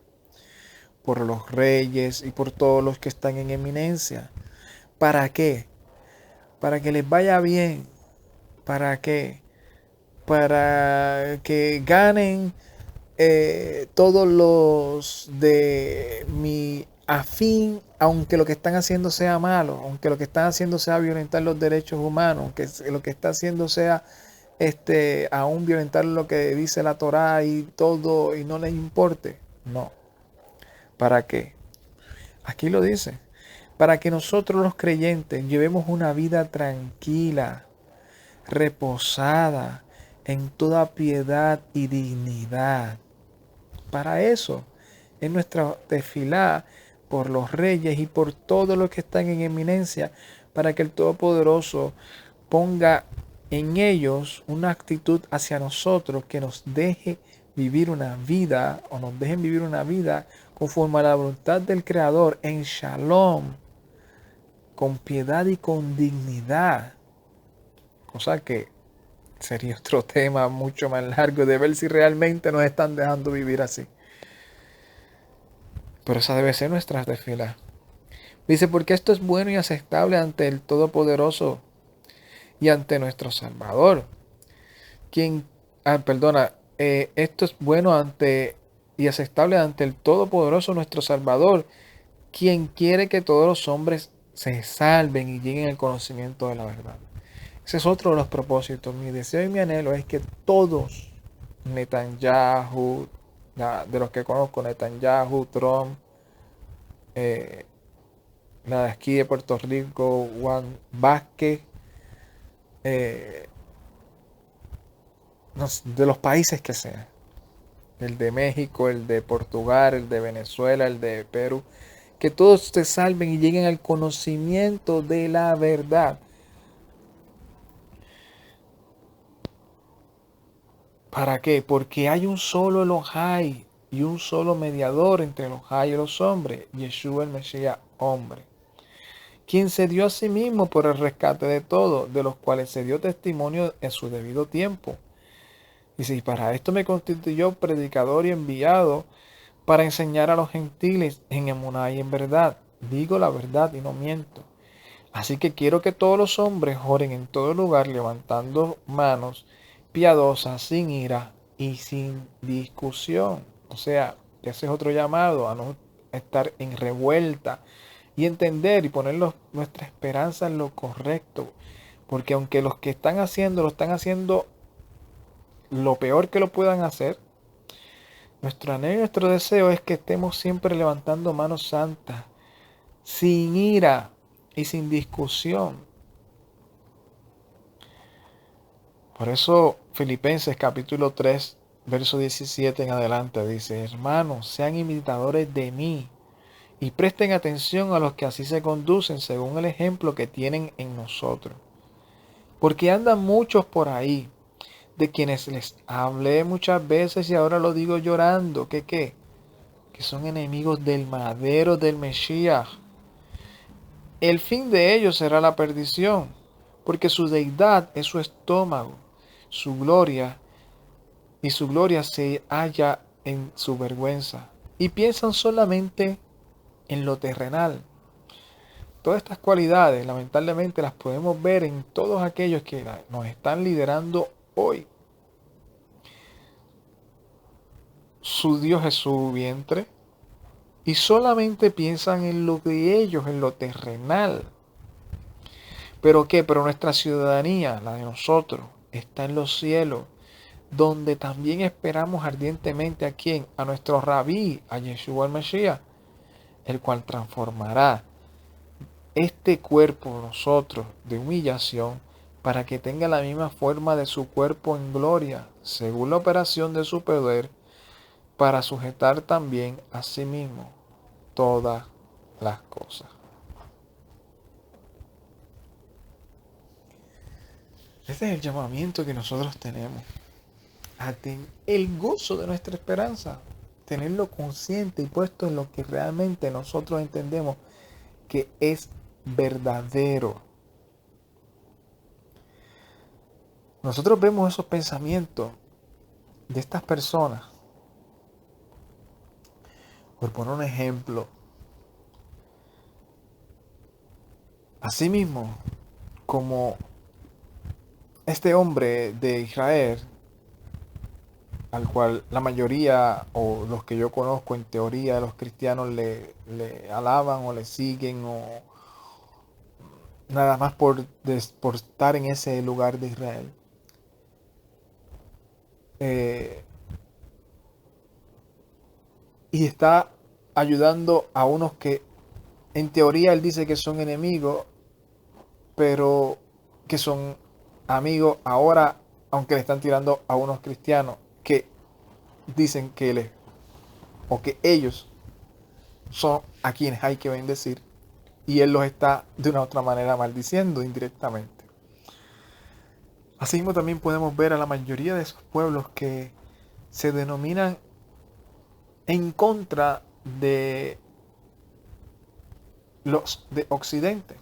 por los reyes y por todos los que están en eminencia. ¿Para qué? Para que les vaya bien. ¿Para qué? Para que ganen todos los de mi afín, aunque lo que están haciendo sea malo, aunque lo que están haciendo sea violentar los derechos humanos, aunque lo que está haciendo sea aún violentar lo que dice la Torá y todo y no les importe. No. ¿Para qué? Aquí lo dice. Para que nosotros los creyentes llevemos una vida tranquila, reposada, en toda piedad y dignidad. Para eso es nuestra tefilá por los reyes y por todos los que están en eminencia, para que el Todopoderoso ponga en ellos una actitud hacia nosotros que nos deje vivir una vida o nos dejen vivir una vida conforme a la voluntad del Creador en shalom, con piedad y con dignidad. Cosa que sería otro tema mucho más largo de ver si realmente nos están dejando vivir así. Pero esa debe ser nuestra tefilá. Dice, porque esto es bueno y aceptable ante el Todopoderoso y ante nuestro Salvador. Esto es bueno ante y aceptable ante el Todopoderoso nuestro Salvador, quien quiere que todos los hombres se salven y lleguen al conocimiento de la verdad. Ese es otro de los propósitos. Mi deseo y mi anhelo es que todos, Netanyahu, de los que conozco, Netanyahu, Trump, la de aquí de Puerto Rico, Juan Vázquez, de los países que sean, el de México, el de Portugal, el de Venezuela, el de Perú, que todos se salven y lleguen al conocimiento de la verdad. ¿Para qué? Porque hay un solo Elohai y un solo mediador entre Elohai y los hombres, Yeshua el Mesías, hombre, quien se dio a sí mismo por el rescate de todos, de los cuales se dio testimonio en su debido tiempo. Y si para esto me constituyó predicador y enviado para enseñar a los gentiles en emuná y en verdad, digo la verdad y no miento. Así que quiero que todos los hombres oren en todo lugar levantando manos piadosas, sin ira y sin discusión. O sea, ese es otro llamado a no estar en revuelta y entender y poner nuestra esperanza en lo correcto. Porque aunque los que están haciendo lo están haciendo lo peor que lo puedan hacer, nuestro anhelo y nuestro deseo es que estemos siempre levantando manos santas, sin ira y sin discusión. Por eso Filipenses capítulo 3, verso 17 en adelante dice: hermanos, sean imitadores de mí y presten atención a los que así se conducen según el ejemplo que tienen en nosotros. Porque andan muchos por ahí, de quienes les hablé muchas veces y ahora lo digo llorando, que son enemigos del madero del Mesías. El fin de ellos será la perdición, porque su deidad es su estómago, su gloria su gloria se halla en su vergüenza, y piensan solamente en lo terrenal. Todas estas cualidades, lamentablemente, las podemos ver en todos aquellos que nos están liderando hoy. Su Dios es su vientre, y solamente piensan en lo de ellos, en lo terrenal. ¿Pero qué? Pero nuestra ciudadanía, la de nosotros, está en los cielos, donde también esperamos ardientemente a quién, a nuestro Rabí, a Yeshua el Mesías, el cual transformará este cuerpo de nosotros de humillación para que tenga la misma forma de su cuerpo en gloria, según la operación de su poder, para sujetar también a sí mismo todas las cosas. Este es el llamamiento que nosotros tenemos a el gozo de nuestra esperanza, tenerlo consciente y puesto en lo que realmente nosotros entendemos que es verdadero. Nosotros vemos esos pensamientos de estas personas. Por poner un ejemplo, asimismo, como este hombre de Israel, al cual la mayoría o los que yo conozco en teoría de los cristianos le alaban o le siguen o nada más por estar en ese lugar de Israel. Y está ayudando a unos que en teoría él dice que son enemigos, pero que son amigos ahora, aunque le están tirando a unos cristianos que dicen que él es, o que ellos son a quienes hay que bendecir, y él los está de una otra manera maldiciendo indirectamente. Asimismo también podemos ver a la mayoría de esos pueblos que se denominan en contra de los de Occidente.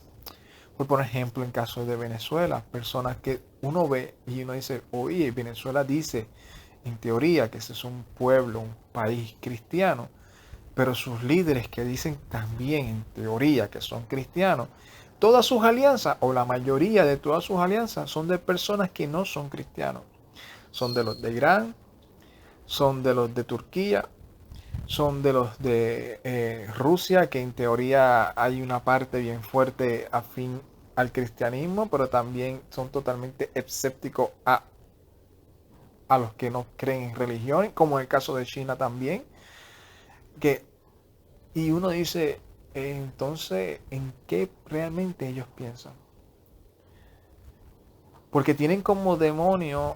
Por ejemplo, en caso de Venezuela, personas que uno ve y uno dice, oye, Venezuela dice en teoría que ese es un pueblo, un país cristiano, pero sus líderes que dicen también en teoría que son cristianos, todas sus alianzas o la mayoría de todas sus alianzas son de personas que no son cristianos. Son de los de Irán, son de los de Turquía, son de los de Rusia, que en teoría hay una parte bien fuerte afín al cristianismo, pero también son totalmente escépticos a los que no creen en religión, como en el caso de China también. Y uno dice, entonces, ¿en qué realmente ellos piensan? Porque tienen como demonio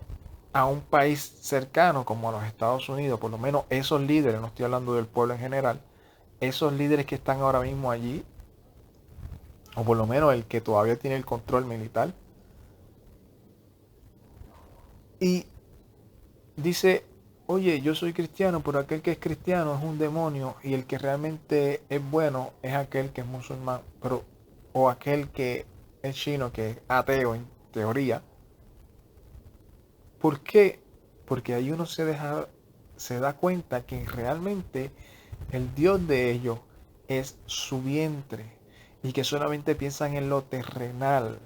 a un país cercano como a los Estados Unidos, por lo menos esos líderes, no estoy hablando del pueblo en general, esos líderes que están ahora mismo allí, o por lo menos el que todavía tiene el control militar, y dice, oye, yo soy cristiano, pero aquel que es cristiano es un demonio, y el que realmente es bueno es aquel que es musulmán, pero, o aquel que es chino, que es ateo en teoría. ¿Por qué? Porque ahí uno se da cuenta que realmente el Dios de ellos es su vientre y que solamente piensan en lo terrenal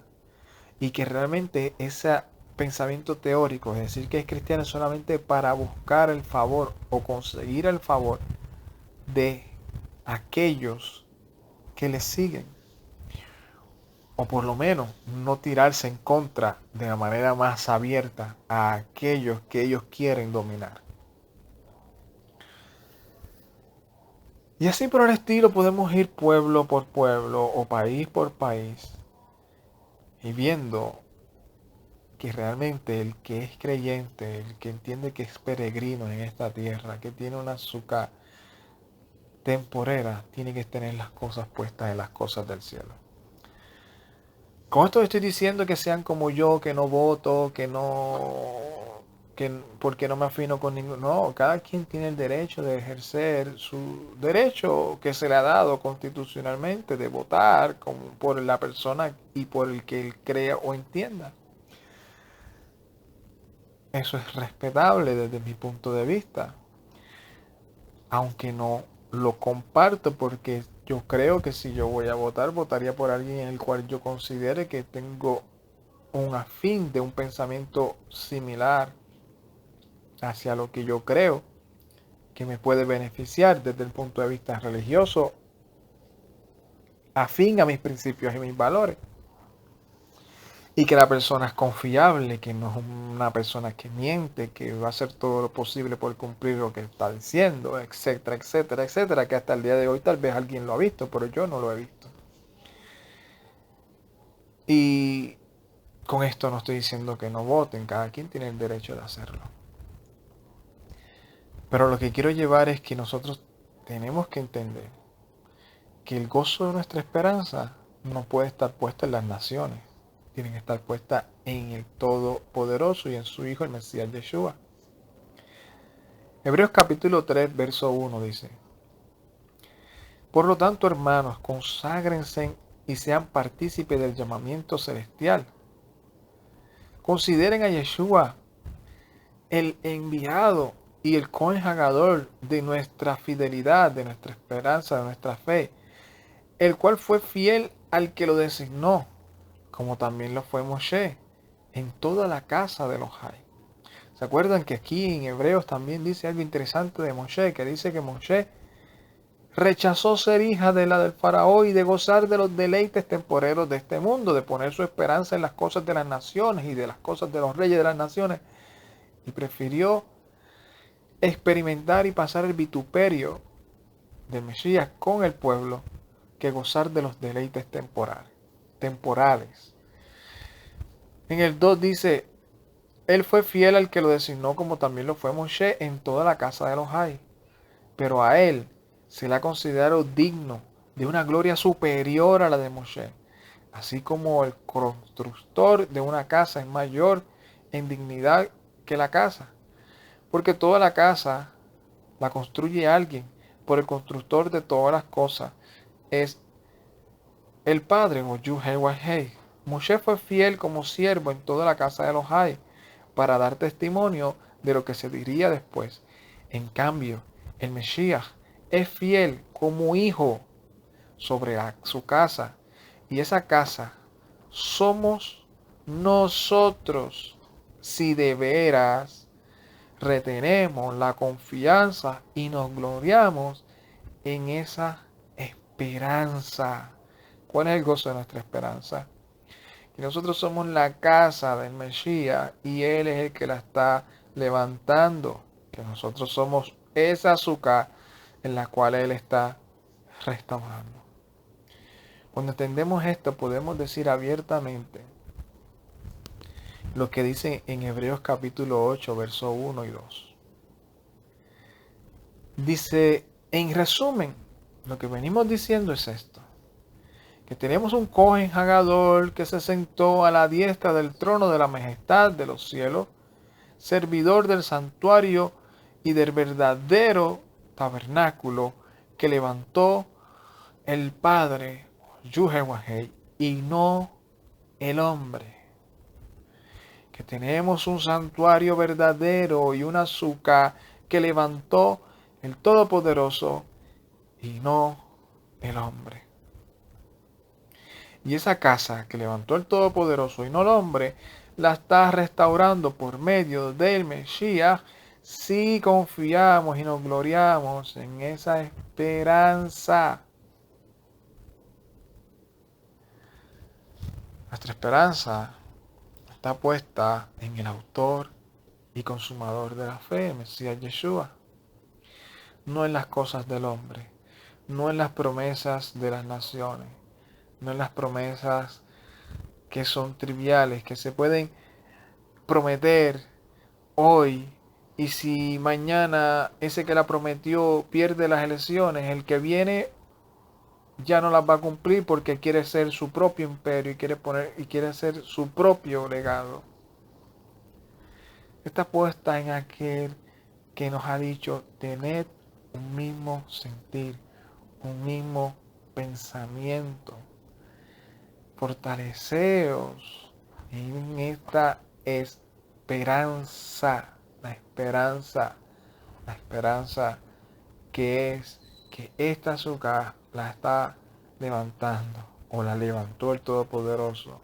y que realmente ese pensamiento teórico, es decir, que es cristiano, es solamente para buscar el favor o conseguir el favor de aquellos que le siguen, o por lo menos no tirarse en contra de la manera más abierta a aquellos que ellos quieren dominar. Y así por el estilo podemos ir pueblo por pueblo o país por país y viendo que realmente el que es creyente, el que entiende que es peregrino en esta tierra, que tiene una azúcar temporera, tiene que tener las cosas puestas en las cosas del cielo. Con esto estoy diciendo que sean como yo, que no voto, porque no me afino con ninguno. No, cada quien tiene el derecho de ejercer su derecho que se le ha dado constitucionalmente de votar por la persona y por el que él crea o entienda. Eso es respetable desde mi punto de vista, aunque no lo comparto porque yo creo que si yo voy a votar, votaría por alguien en el cual yo considere que tengo un afín de un pensamiento similar hacia lo que yo creo que me puede beneficiar desde el punto de vista religioso, afín a mis principios y mis valores. Y que la persona es confiable, que no es una persona que miente, que va a hacer todo lo posible por cumplir lo que está diciendo, etcétera, etcétera, etcétera, que hasta el día de hoy tal vez alguien lo ha visto, pero yo no lo he visto. Y con esto no estoy diciendo que no voten, cada quien tiene el derecho de hacerlo. Pero lo que quiero llevar es que nosotros tenemos que entender que el gozo de nuestra esperanza no puede estar puesto en las naciones, tiene que estar puesta en el Todopoderoso y en su Hijo, el Mesías Yeshua. Hebreos capítulo 3, verso 1 dice: Por lo tanto, hermanos, conságrense y sean partícipes del llamamiento celestial. Consideren a Yeshua, el enviado y el conjugador de nuestra fidelidad, de nuestra esperanza, de nuestra fe, el cual fue fiel al que lo designó, como también lo fue Moshe, en toda la casa de los Jai. ¿Se acuerdan que aquí en Hebreos también dice algo interesante de Moshe? Que dice que Moshe rechazó ser hija de la del faraón y de gozar de los deleites temporeros de este mundo, de poner su esperanza en las cosas de las naciones y de las cosas de los reyes de las naciones, y prefirió experimentar y pasar el vituperio del Mesías con el pueblo que gozar de los deleites temporales. En el 2 dice: Él fue fiel al que lo designó, como también lo fue Moshe en toda la casa de los Jai. Pero a él se le ha considerado digno de una gloria superior a la de Moshe, así como el constructor de una casa es mayor en dignidad que la casa, porque toda la casa la construye alguien, por el constructor de todas las cosas es el Padre, o Yuhei. Moshe fue fiel como siervo en toda la casa de los Jai, para dar testimonio de lo que se diría después. En cambio, el Mesías es fiel como hijo sobre su casa, y esa casa somos nosotros, si de veras retenemos la confianza y nos gloriamos en esa esperanza. ¿Cuál es el gozo de nuestra esperanza? Que nosotros somos la casa del Mesías y Él es el que la está levantando. Que nosotros somos esa azúcar en la cual Él está restaurando. Cuando entendemos esto, podemos decir abiertamente lo que dice en Hebreos capítulo 8, versos 1 y 2. Dice, en resumen, lo que venimos diciendo es esto: que tenemos un coenhagador que se sentó a la diestra del trono de la majestad de los cielos, servidor del santuario y del verdadero tabernáculo que levantó el Padre, Yuhewahei, y no el hombre. Que tenemos un santuario verdadero y un azúcar que levantó el Todopoderoso y no el hombre. Y esa casa que levantó el Todopoderoso y no el hombre, la está restaurando por medio del Mesías, si confiamos y nos gloriamos en esa esperanza. Nuestra esperanza está puesta en el autor y consumador de la fe, el Mesías Yeshua. No en las cosas del hombre, no en las promesas de las naciones, no en las promesas que son triviales, que se pueden prometer hoy, y si mañana ese que la prometió pierde las elecciones, el que viene ya no las va a cumplir porque quiere ser su propio imperio y quiere hacer su propio legado. Está puesta en aquel que nos ha dicho: tened un mismo sentir, un mismo pensamiento, fortaleceos en esta esperanza, la esperanza que es que esta azúcar la está levantando, o la levantó el Todopoderoso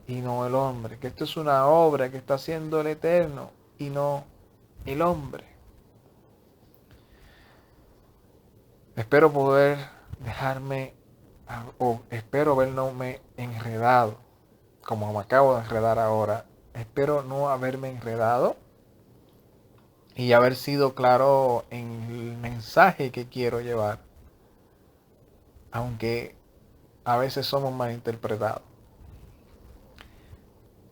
y no el hombre, que esto es una obra que está haciendo el Eterno y no el hombre. Espero poder dejarme, o espero verme enredado, como me acabo de enredar ahora. Espero no haberme enredado y haber sido claro en el mensaje que quiero llevar, aunque a veces somos malinterpretados.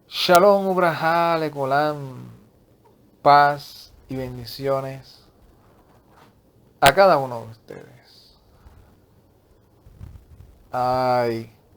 Shalom, Ubrahá, Legolam, paz y bendiciones a cada uno de ustedes. Ay.